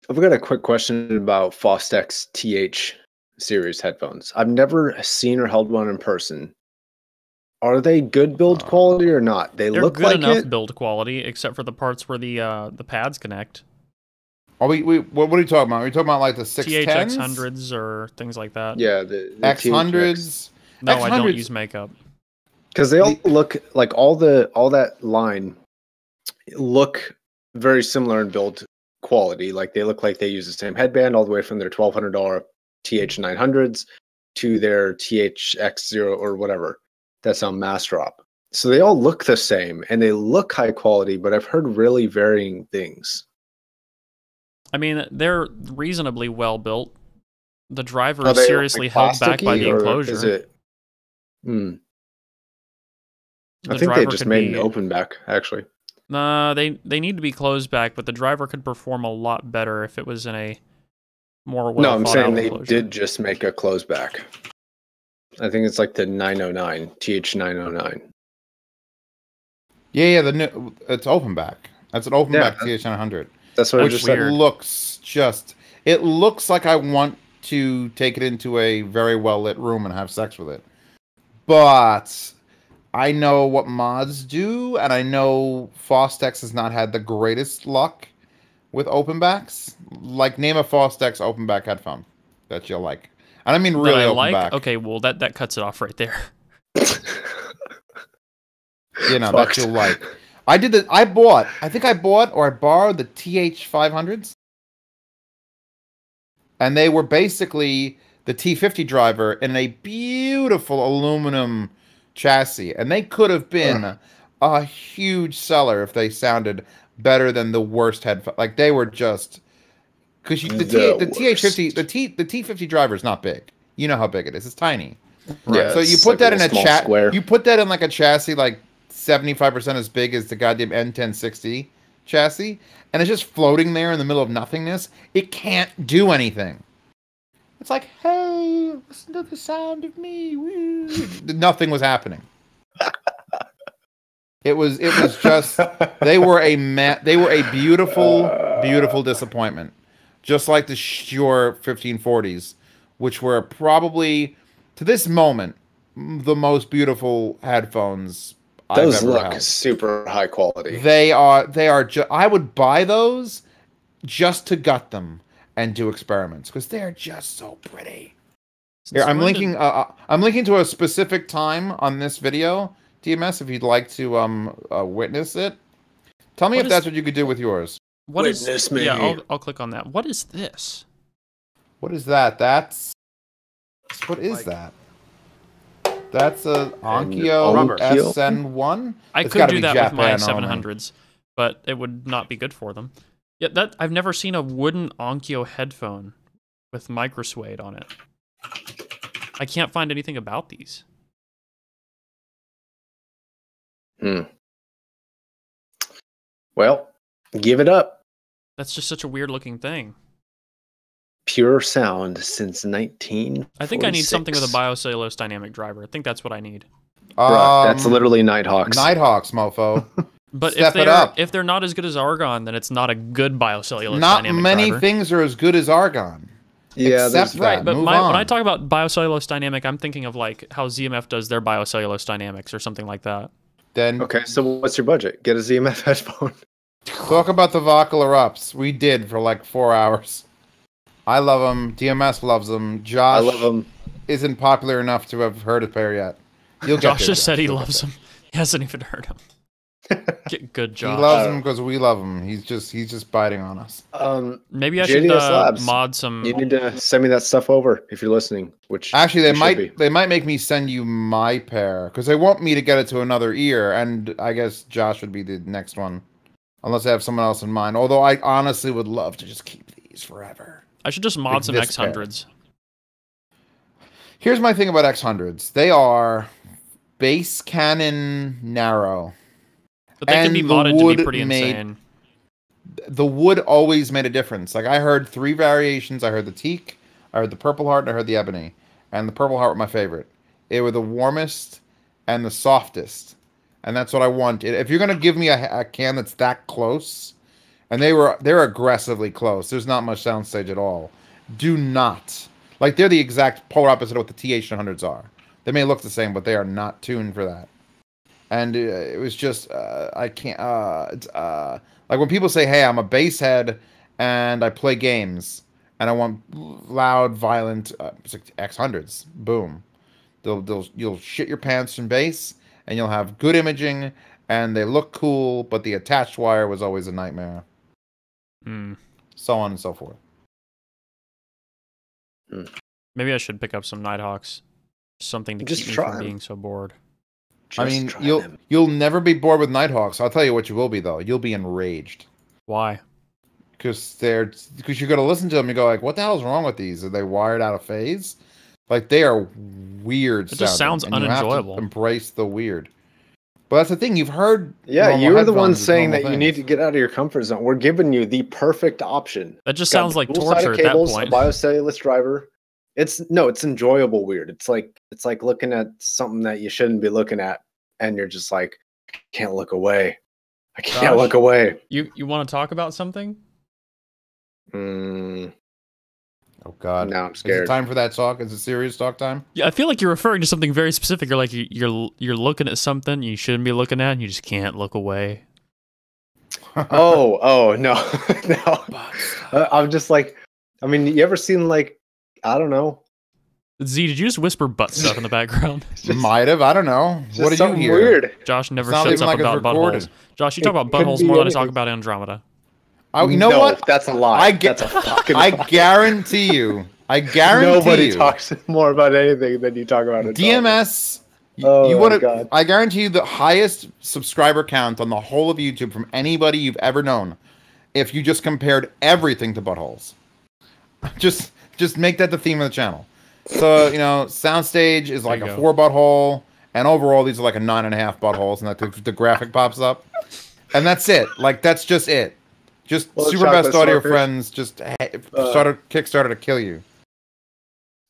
Speaker 1: I've got a quick question about Fostex TH series headphones. I've never seen or held one in person. Are they good build quality or not? They're look
Speaker 3: good
Speaker 1: like
Speaker 3: enough build quality, except for the parts where the pads connect.
Speaker 2: Are what are you talking about? Are you talking about like the 610s?
Speaker 3: THX100s or things like that?
Speaker 1: Yeah, the
Speaker 2: X100s.
Speaker 3: No,
Speaker 2: X100s.
Speaker 3: I don't use makeup.
Speaker 1: Because they all look like all that line look very similar in build quality. Like they look like they use the same headband all the way from their $1,200 TH900s to their THX0 or whatever. That's on Mass Drop. So they all look the same and they look high quality, but I've heard really varying things.
Speaker 3: I mean, they're reasonably well built. The driver is seriously held back by the enclosure.
Speaker 1: Is it? I think they just made an open back, actually.
Speaker 3: Nah, they need to be closed back, but the driver could perform a lot better if it was in a more well.
Speaker 1: No, I'm saying they did just make a closed back. I think it's like the 909 TH909.
Speaker 2: Yeah, it's open back. That's an open back TH900.
Speaker 1: That's what I just said.
Speaker 2: It looks like I want to take it into a very well lit room and have sex with it. But I know what mods do, and I know Fostex has not had the greatest luck with open backs. Like, name a Fostex open back headphone that you'll like. And I mean really open back.
Speaker 3: Okay, well that cuts it off right there.
Speaker 2: You know, that you'll like. I borrowed the TH500s. And they were basically the T50 driver in a beautiful aluminum chassis. And they could have been a huge seller if they sounded better than the worst headphones. Like, they were just... Because the T50 driver is not big. You know how big it is. It's tiny.
Speaker 1: Right. Yeah,
Speaker 2: so you put that in a you put that in like a chassis like 75% as big as the goddamn N1060 chassis, and it's just floating there in the middle of nothingness. It can't do anything. It's like, hey, listen to the sound of me. Woo. Nothing was happening. It was just they were a beautiful disappointment. Just like the Shure 1540s, which were probably, to this moment, the most beautiful headphones I've ever
Speaker 1: had. Those look super high quality.
Speaker 2: They are. I would buy those just to gut them and do experiments because they're just so pretty. Here, I'm linking to a specific time on this video, DMS, if you'd like to witness it. Tell me if that's what you could do with yours.
Speaker 3: Witness me. Yeah, I'll click on that. What is this?
Speaker 2: What is that? What is that? That's a Onkyo SN1?
Speaker 3: I could do that with my 700s, but it would not be good for them. Yeah, I've never seen a wooden Onkyo headphone with microsuede on it. I can't find anything about these.
Speaker 1: Well, give it up.
Speaker 3: That's just such a weird looking thing.
Speaker 1: Pure sound since 1946.
Speaker 3: I think I need something with a biocellulose dynamic driver. I think that's what I need.
Speaker 1: That's literally Nighthawks.
Speaker 2: Nighthawks, mofo.
Speaker 3: But if they're not as good as Argon, then it's not a good biocellulose dynamic driver. Not many
Speaker 2: things are as good as Argon.
Speaker 1: Yeah,
Speaker 2: except
Speaker 3: right. But when I talk about biocellulose dynamic, I'm thinking of like how ZMF does their biocellulose dynamics or something like that.
Speaker 2: Then
Speaker 1: okay, so what's your budget? Get a ZMF headphone.
Speaker 2: Talk about the Vocal Ups. We did for like 4 hours. I love them. DMS loves them. Josh,
Speaker 1: I love them.
Speaker 2: Isn't popular enough to have heard a pair yet.
Speaker 3: Josh just said he loves them. He hasn't even heard them. Good Josh.
Speaker 2: He loves them because we love him. He's just biting on us.
Speaker 3: Maybe I should mod some.
Speaker 1: You need to send me that stuff over if you're listening. Which
Speaker 2: actually they might make me send you my pair because they want me to get it to another ear, and I guess Josh would be the next one, unless I have someone else in mind. Although I honestly would love to just keep these forever.
Speaker 3: I should just mod some X100s.
Speaker 2: Here's my thing about X100s. They are bass cannon narrow.
Speaker 3: But they can be modded to be pretty insane.
Speaker 2: The wood always made a difference. Like, I heard 3 variations. I heard the teak, I heard the purple heart, and I heard the ebony. And the purple heart were my favorite. They were the warmest and the softest. And that's what I want. If you're going to give me a can that's that close and they're aggressively close. There's not much soundstage at all. Do not, like, they're the exact polar opposite of what the TH-100s are. They may look the same, but they are not tuned for that. And it was just I can't. Like when people say, "Hey, I'm a bass head and I play games and I want loud, violent X100s." Boom. You'll shit your pants from bass, and you'll have good imaging, and they look cool, but the attached wire was always a nightmare. So on and so forth.
Speaker 3: Maybe I should pick up some Nighthawks. Something to keep me from being so bored.
Speaker 2: I mean, you'll never be bored with Nighthawks. I'll tell you what you will be, though. You'll be enraged.
Speaker 3: Why?
Speaker 2: Because you're gonna listen to them and go like, "What the hell's wrong with these? Are they wired out of phase?" Like, they are weird.
Speaker 3: It just sounds unenjoyable.
Speaker 2: You have to embrace the weird. But that's the thing. You've heard.
Speaker 1: Yeah, you were the one saying that you need to get out of your comfort zone. We're giving you the perfect option.
Speaker 3: That just sounds like torture at that point.
Speaker 1: A biocellulose driver. It's enjoyable weird. It's like looking at something that you shouldn't be looking at, and you're just like, I can't look away. I can't look away.
Speaker 3: You want to talk about something?
Speaker 2: Oh God!
Speaker 1: Now I'm scared.
Speaker 2: Is it time for that talk? Is it serious talk time?
Speaker 3: Yeah, I feel like you're referring to something very specific. You're like you're looking at something you shouldn't be looking at, and you just can't look away.
Speaker 1: oh no, no. I'm just like, I mean, you ever seen like, I don't know.
Speaker 3: Z, did you just whisper butt stuff in the background?
Speaker 2: Might have. I don't know. What did you hear?
Speaker 1: Weird.
Speaker 3: Josh never shuts up about buttholes. Josh, you talk about buttholes more than I talk about Andromeda.
Speaker 2: You know what?
Speaker 1: That's a lie. That's a fucking lie.
Speaker 2: I guarantee you.
Speaker 1: Nobody talks more about anything than you talk about it.
Speaker 2: DMS.
Speaker 1: God.
Speaker 2: I guarantee you the highest subscriber count on the whole of YouTube from anybody you've ever known. If you just compared everything to buttholes, just make that the theme of the channel. So soundstage is like a 4 butthole, and overall these are like a 9.5 buttholes, and the graphic pops up, and that's it. Like that's just it. Just super best audio friends just Kickstarter to kill you.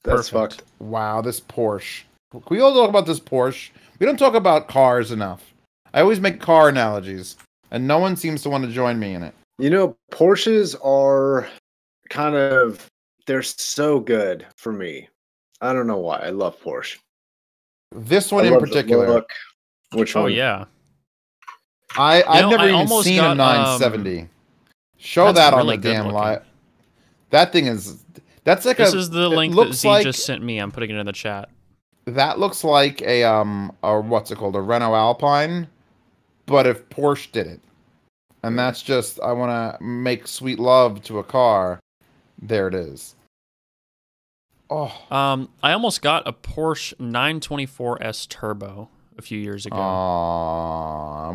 Speaker 1: That's fucked.
Speaker 2: Wow, this Porsche. Can we all talk about this Porsche? We don't talk about cars enough. I always make car analogies, and no one seems to want to join me in it.
Speaker 1: Porsches are they're so good for me. I don't know why. I love Porsche.
Speaker 2: This one in particular.
Speaker 1: Which one?
Speaker 3: Oh yeah.
Speaker 2: I've never even seen a 970. Show that on the damn live. That thing is. This
Speaker 3: is the link that Z just sent me. I'm putting it in the chat.
Speaker 2: That looks like a what's it called? A Renault Alpine, but if Porsche did it. And that's just, I want to make sweet love to a car. There it is. Oh.
Speaker 3: I almost got a Porsche 924S Turbo a few years ago.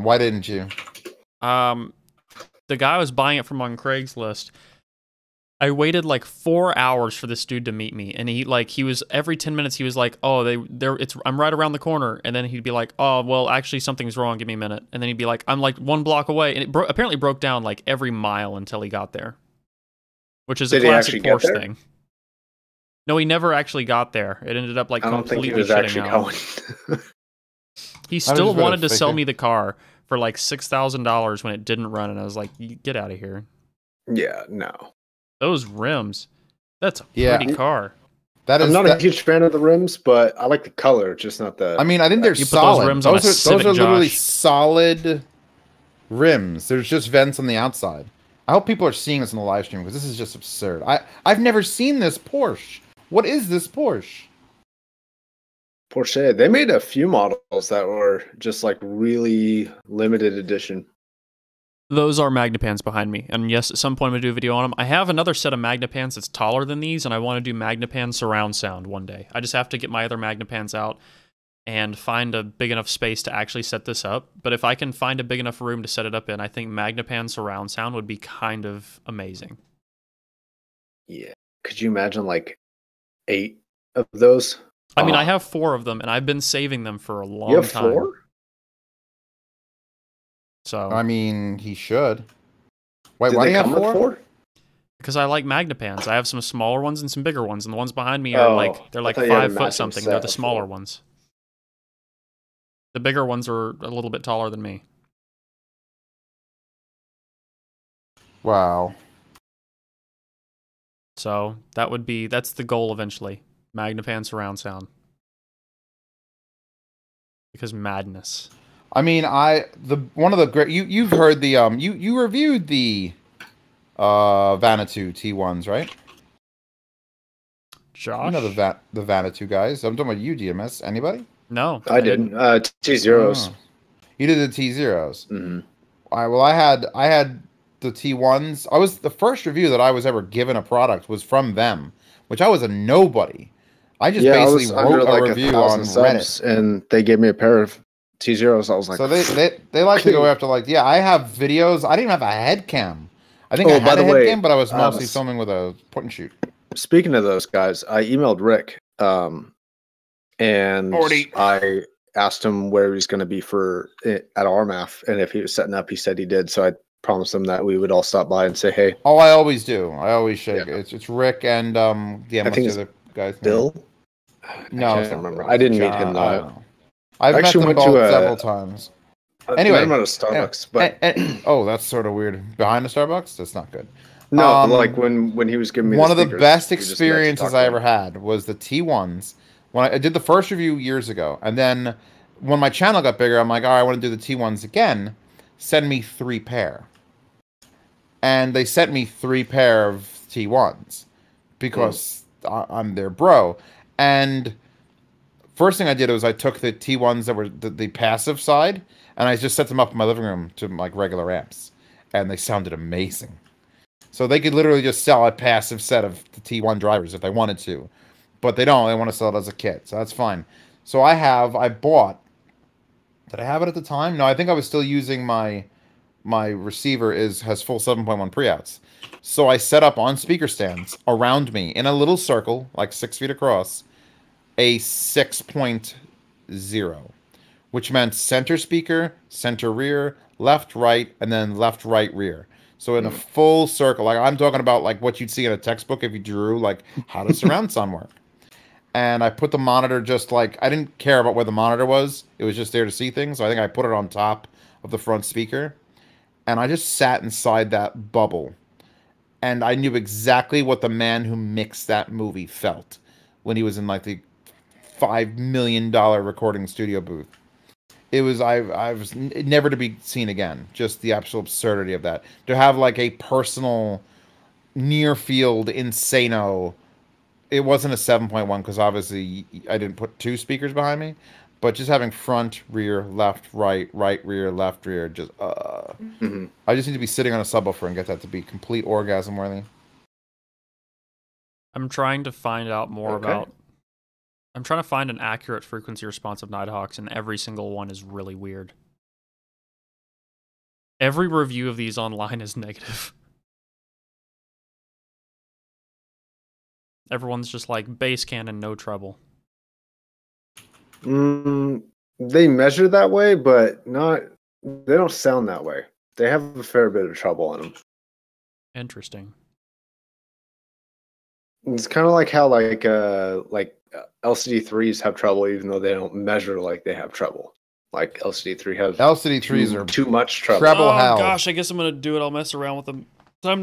Speaker 2: Why didn't you?
Speaker 3: The guy was buying it from on Craigslist. I waited like 4 hours for this dude to meet me, and he was every 10 minutes he was like, "Oh, I'm right around the corner," and then he'd be like, "Oh, well, actually something's wrong. Give me a minute," and then he'd be like, "I'm like 1 block away," and it apparently broke down like every mile until he got there, which is a classic Porsche thing. No, he never actually got there. It ended up like completely shutting out. He still wanted to sell me the car for like $6,000 when it didn't run, and I was like, "Get out of here."
Speaker 1: Yeah, no.
Speaker 3: Those rims. That's a pretty car.
Speaker 1: I'm not a huge fan of the rims, but I like the color, just not the...
Speaker 2: I mean, I think they're solid.
Speaker 3: Those rims on a Civic,
Speaker 2: those are literally solid rims. There's just vents on the outside. I hope people are seeing this in the live stream, because this is just absurd. I've never seen this Porsche. What is this Porsche?
Speaker 1: Porsche. They made a few models that were just like really limited edition.
Speaker 3: Those are Magnepans behind me, and yes, at some point I'm going to do a video on them. I have another set of Magnepans that's taller than these, and I want to do Magnepan surround sound one day. I just have to get my other Magnepans out and find a big enough space to actually set this up. But if I can find a big enough room to set it up in, I think Magnepan surround sound would be kind of amazing.
Speaker 1: Yeah. Could you imagine like 8 of those?
Speaker 3: I mean, I have 4 of them, and I've been saving them for a long time.
Speaker 1: You have 4?
Speaker 3: So
Speaker 2: I mean, he should. Wait, why do you have 4?
Speaker 3: Because I like Magnepans. I have some smaller ones and some bigger ones, and the ones behind me are they're like 5 foot something. They're the smaller ones. The bigger ones are a little bit taller than me.
Speaker 2: Wow.
Speaker 3: So that's the goal eventually. Magnifan surround sound. Because madness.
Speaker 2: I mean, one of the great you've heard the you reviewed the Vanatu T1s, right?
Speaker 3: Josh?
Speaker 2: You know the Vanatu guys. I'm talking about you, DMS. Anybody?
Speaker 3: No.
Speaker 1: I didn't. T0s.
Speaker 2: Oh. You did the T0s.
Speaker 1: Mm-hmm.
Speaker 2: I had the T1s. The first review that I was ever given a product was from them, which I was a nobody. I just basically wrote a review on Reddit,
Speaker 1: and they gave me a pair of T0s. I was like,
Speaker 2: so they like to go after like, yeah, I have videos. I didn't have a head cam. I think I had a head cam, but I was mostly filming with a point and shoot.
Speaker 1: Speaking of those guys, I emailed Rick, and I asked him where he's going to be at RMAF, and if he was setting up. He said he did, so I promised him that we would all stop by and say hey.
Speaker 2: Oh, I always do. I always shake. Yeah. It's Rick and I think the other guy's
Speaker 1: Bill.
Speaker 2: No,
Speaker 1: I can't remember. I didn't meet him though.
Speaker 2: I've met them both several times. Anyway,
Speaker 1: I'm at a Starbucks, but
Speaker 2: oh, that's sort of weird. Behind a Starbucks, that's not good.
Speaker 1: No, like when he was giving me
Speaker 2: one of the best experiences I ever had was the T1s. When I did the first review years ago, and then when my channel got bigger, I'm like, all right, I want to do the T1s again. Send me 3 pair, and they sent me 3 pair of T1s because I'm their bro. And first thing I did was I took the T1s that were the passive side, and I just set them up in my living room to like regular amps, and they sounded amazing. So they could literally just sell a passive set of the T1 drivers if they wanted to, but they don't. They want to sell it as a kit, so that's fine. So I bought. Did I have it at the time? No, I think I was still using my receiver has full 7.1 pre-outs. So I set up on speaker stands around me in a little circle, like 6 feet across, a 6.0, which meant center speaker, center rear, left, right, and then left, right, rear. So in a full circle, like I'm talking about like what you'd see in a textbook if you drew like how does surround sound work. And I put the monitor just like, I didn't care about where the monitor was. It was just there to see things. So I think I put it on top of the front speaker. And I just sat inside that bubble. And I knew exactly what the man who mixed that movie felt when he was in like the $5 million recording studio booth. It was, I was never to be seen again. Just the absolute absurdity of that. To have like a personal near field insano. It wasn't a 7.1 because obviously I didn't put 2 speakers behind me, but just having front, rear, left, right, right, rear, left, rear, just I just need to be sitting on a subwoofer and get that to be complete orgasm worthy.
Speaker 3: I'm trying to find out more about. I'm trying to find an accurate frequency response of Nighthawks, and every single one is really weird. Every review of these online is negative. Everyone's just like, bass cannon, no treble.
Speaker 1: They measure that way, but not. They don't sound that way. They have a fair bit of trouble on them.
Speaker 3: Interesting.
Speaker 1: It's kind of like how like LCD3s have trouble, even though they don't measure like they have trouble. Like LCD3 has
Speaker 2: LCD3s are
Speaker 1: too much trouble.
Speaker 2: Treble hell.
Speaker 3: Gosh, I guess I'm gonna do it. I'll mess around with them. I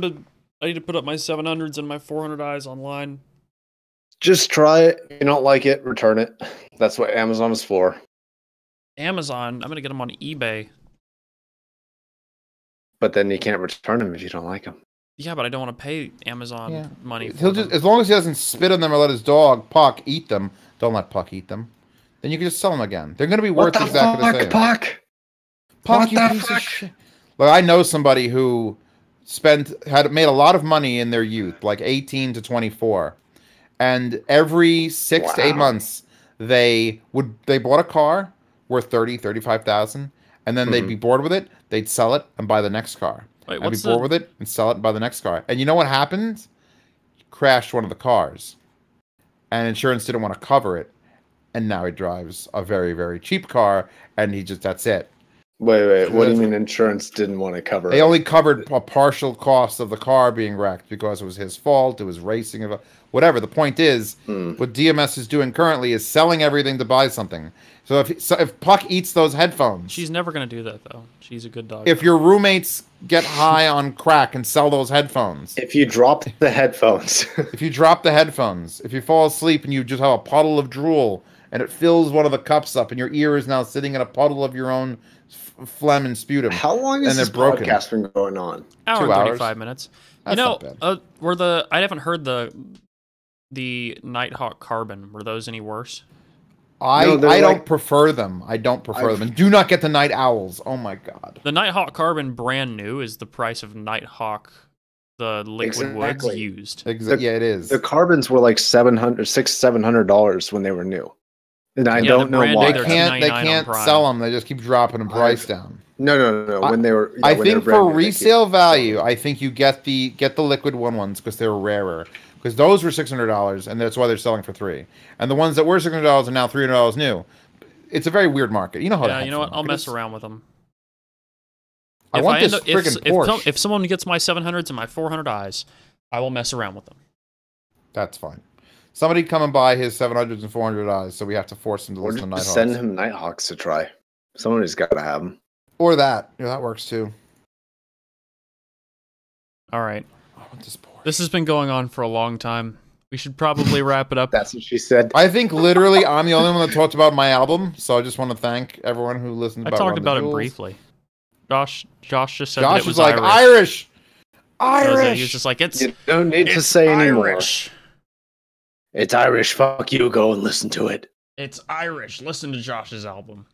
Speaker 3: need to put up my 700s and my 400Is online.
Speaker 1: Just try it. If you don't like it, return it. That's what Amazon is for.
Speaker 3: Amazon? I'm going to get them on eBay.
Speaker 1: But then you can't return them if you don't like them.
Speaker 3: Yeah, but I don't want to pay Amazon money for
Speaker 2: He'll
Speaker 3: them.
Speaker 2: just, as long as he doesn't spit on them or let his dog, Puck, eat them. Don't let Puck eat them. Then you can just sell them again. They're going to be worth exactly the same.
Speaker 1: Puck?
Speaker 2: Puck, you piece of shit. Look, I know somebody who had made a lot of money in their youth, like 18 to 24. And every 6 to 8 months, they bought a car worth $35,000, and then they'd be bored with it. They'd sell it and buy the next car.
Speaker 3: Wait,
Speaker 2: and be bored with it and sell it and buy the next car. And you know what happened? Crashed one of the cars, and insurance didn't want to cover it. And now he drives a very, very cheap car, and that's it.
Speaker 1: Wait. What do you mean insurance didn't want to cover
Speaker 2: They
Speaker 1: it?
Speaker 2: only covered a partial cost of the car being wrecked because it was his fault. It was racing, whatever. The point is, what DMS is doing currently is selling everything to buy something. So if Puck eats those headphones,
Speaker 3: She's never gonna do that though. She's a good dog.
Speaker 2: if your roommates get high on crack and sell those headphones,
Speaker 1: If you drop the headphones,
Speaker 2: if you drop the headphones, if you fall asleep and you just have a puddle of drool and it fills one of the cups up and your ear is now sitting in a puddle of your own phlegm and sputum.
Speaker 1: how long has this podcast been going on?
Speaker 3: Hour
Speaker 2: 2
Speaker 3: and
Speaker 2: hours.
Speaker 3: 35 minutes.
Speaker 2: That's
Speaker 3: you know,
Speaker 2: not bad.
Speaker 3: I haven't heard the Nighthawk Carbon. Were those any worse?
Speaker 2: I
Speaker 1: No, they're
Speaker 2: don't
Speaker 1: like-
Speaker 2: prefer them. I don't prefer them. And do not get the Night Owls. Oh my god.
Speaker 3: The Nighthawk Carbon brand new is the price of Nighthawk, the liquid woods
Speaker 1: Exactly.
Speaker 3: used.
Speaker 2: Yeah, it is.
Speaker 1: The carbons were like $700 when they were new, and I
Speaker 3: Yeah,
Speaker 1: don't
Speaker 3: the
Speaker 1: know
Speaker 3: brand
Speaker 1: why.
Speaker 3: new,
Speaker 2: They
Speaker 3: they're
Speaker 2: can't
Speaker 3: $2.99 on Prime.
Speaker 2: sell them. They just keep dropping the price down.
Speaker 1: No. When they were,
Speaker 2: I
Speaker 1: when they were
Speaker 2: think
Speaker 1: brand
Speaker 2: for
Speaker 1: new, they keep-
Speaker 2: resale value, I think you get the liquid ones because they're rarer. Because those were $600, and that's why they're selling for $300. And the ones that were $600 are now $300 new. It's a very weird market. You know how?
Speaker 3: Yeah,
Speaker 2: the
Speaker 3: you know what?
Speaker 2: headphone
Speaker 3: I'll
Speaker 2: market
Speaker 3: mess
Speaker 2: is.
Speaker 3: around with them.
Speaker 2: I want this friggin' Porsche.
Speaker 3: If someone gets my 700s and my 400Is, I will mess around with them.
Speaker 2: That's fine. Somebody come and buy his 700s and 400Is, so we have to force him to
Speaker 1: Or
Speaker 2: listen to
Speaker 1: just
Speaker 2: Nighthawks.
Speaker 1: send him Nighthawks to try. Somebody's got to have them.
Speaker 2: Or that. Yeah, that works too.
Speaker 3: All right.
Speaker 2: I want this Porsche.
Speaker 3: This has been going on for a long time. We should probably wrap it up.
Speaker 1: That's what she said.
Speaker 2: I think literally I'm the only one that talked about my album, so I just want to thank everyone who listened.
Speaker 3: I
Speaker 2: about
Speaker 3: talked
Speaker 2: Run the
Speaker 3: about it
Speaker 2: Jewels.
Speaker 3: briefly. Josh just said that
Speaker 2: Josh
Speaker 3: it was
Speaker 2: was like
Speaker 3: Irish.
Speaker 2: Irish.
Speaker 3: He was just like, it's
Speaker 1: You don't need to
Speaker 3: it's
Speaker 1: say anymore.
Speaker 3: Irish.
Speaker 1: It's Irish. Fuck you. Go and listen to it.
Speaker 3: It's Irish. Listen to Josh's album.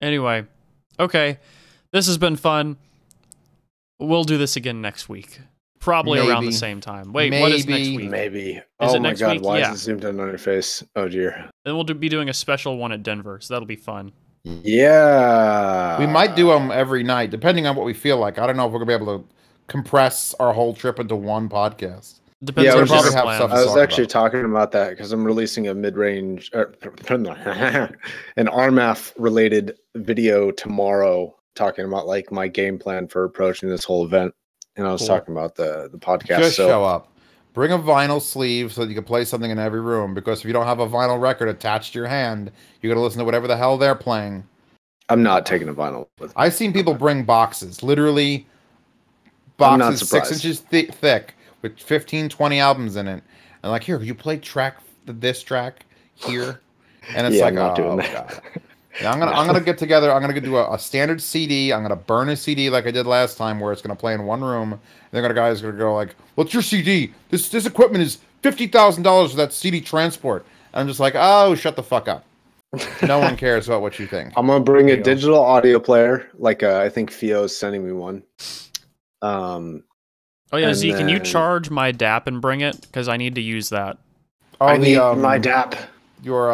Speaker 3: Anyway, okay. This has been fun. We'll do this again next week. Probably around the
Speaker 2: Maybe.
Speaker 3: same time. Wait, what is next
Speaker 2: Maybe.
Speaker 3: week?
Speaker 1: Maybe.
Speaker 3: Is
Speaker 1: Oh
Speaker 3: it
Speaker 1: my
Speaker 3: next
Speaker 1: god,
Speaker 3: week?
Speaker 1: why
Speaker 3: Yeah.
Speaker 1: is it zoomed in on your face? Oh dear.
Speaker 3: Then we'll be doing a special one at Denver, so that'll be fun.
Speaker 1: Yeah.
Speaker 2: We might do them every night, depending on what we feel like. I don't know if we're gonna be able to compress our whole trip into one podcast.
Speaker 3: Depends
Speaker 1: Yeah,
Speaker 3: on
Speaker 1: we
Speaker 3: our
Speaker 1: probably
Speaker 3: dinner
Speaker 2: have
Speaker 3: plans.
Speaker 2: stuff
Speaker 1: I was
Speaker 2: talk
Speaker 1: actually
Speaker 2: about.
Speaker 1: talking about that because I'm releasing a mid-range, an RMAF related video tomorrow, talking about like my game plan for approaching this whole event. And I was
Speaker 3: Cool.
Speaker 1: talking about the podcast.
Speaker 2: Just
Speaker 1: so
Speaker 2: show up. Bring a vinyl sleeve so that you can play something in every room. Because if you don't have a vinyl record attached to your hand, you got to listen to whatever the hell they're playing.
Speaker 1: I'm not taking a vinyl with me.
Speaker 2: I've seen people bring boxes, literally
Speaker 1: I'm not
Speaker 2: boxes 6
Speaker 1: surprised.
Speaker 2: inches thick with 15, 20 albums in it. And like, here, could you play this track here? And it's
Speaker 1: Yeah,
Speaker 2: like,
Speaker 1: I'm not
Speaker 2: oh,
Speaker 1: doing that.
Speaker 2: God. Yeah, I'm gonna get together. I'm gonna do a standard CD. I'm gonna burn a CD like I did last time, where it's gonna play in one room. And then a guy's gonna go like, "What's your CD? This equipment is $50,000 for that CD transport." And I'm just like, "Oh, shut the fuck up. No one cares about what you think."
Speaker 1: I'm gonna bring a
Speaker 3: There you go.
Speaker 1: digital audio player, like I think Fio's sending me one.
Speaker 3: Oh yeah,
Speaker 1: And
Speaker 3: Z, can you
Speaker 1: then-
Speaker 3: charge my DAP and bring it? Because I need to use that.
Speaker 2: Oh,
Speaker 1: I need my DAP.
Speaker 2: Your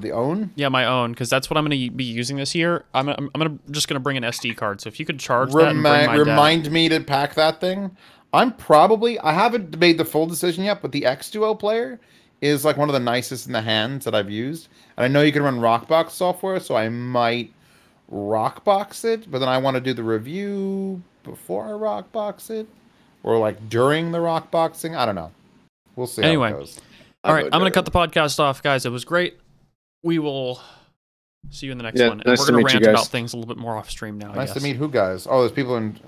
Speaker 2: the own.
Speaker 3: Yeah, my own, because that's what I'm going to be using this year. I'm just gonna bring an SD card. So if you could charge that and bring my DAP.
Speaker 2: Remind me to pack that thing. I haven't made the full decision yet, but the X Duo player is like one of the nicest in the hands that I've used. And I know you can run Rockbox software, so I might Rockbox it, but then I want to do the review before I Rockbox it. Or like during the Rockboxing. I don't know. We'll see
Speaker 3: Anyway.
Speaker 2: how it goes.
Speaker 3: All right,
Speaker 1: vote
Speaker 3: I'm going
Speaker 1: no.
Speaker 3: to cut the podcast off, guys. It was great. We will see you in the next
Speaker 1: Yeah,
Speaker 3: one. And
Speaker 1: nice
Speaker 3: we're
Speaker 1: to
Speaker 3: going
Speaker 1: meet
Speaker 3: to
Speaker 1: you
Speaker 3: rant
Speaker 1: guys.
Speaker 3: about things a little bit more off stream now. I
Speaker 2: Nice to
Speaker 3: guess.
Speaker 2: meet who guys? Oh, there's people in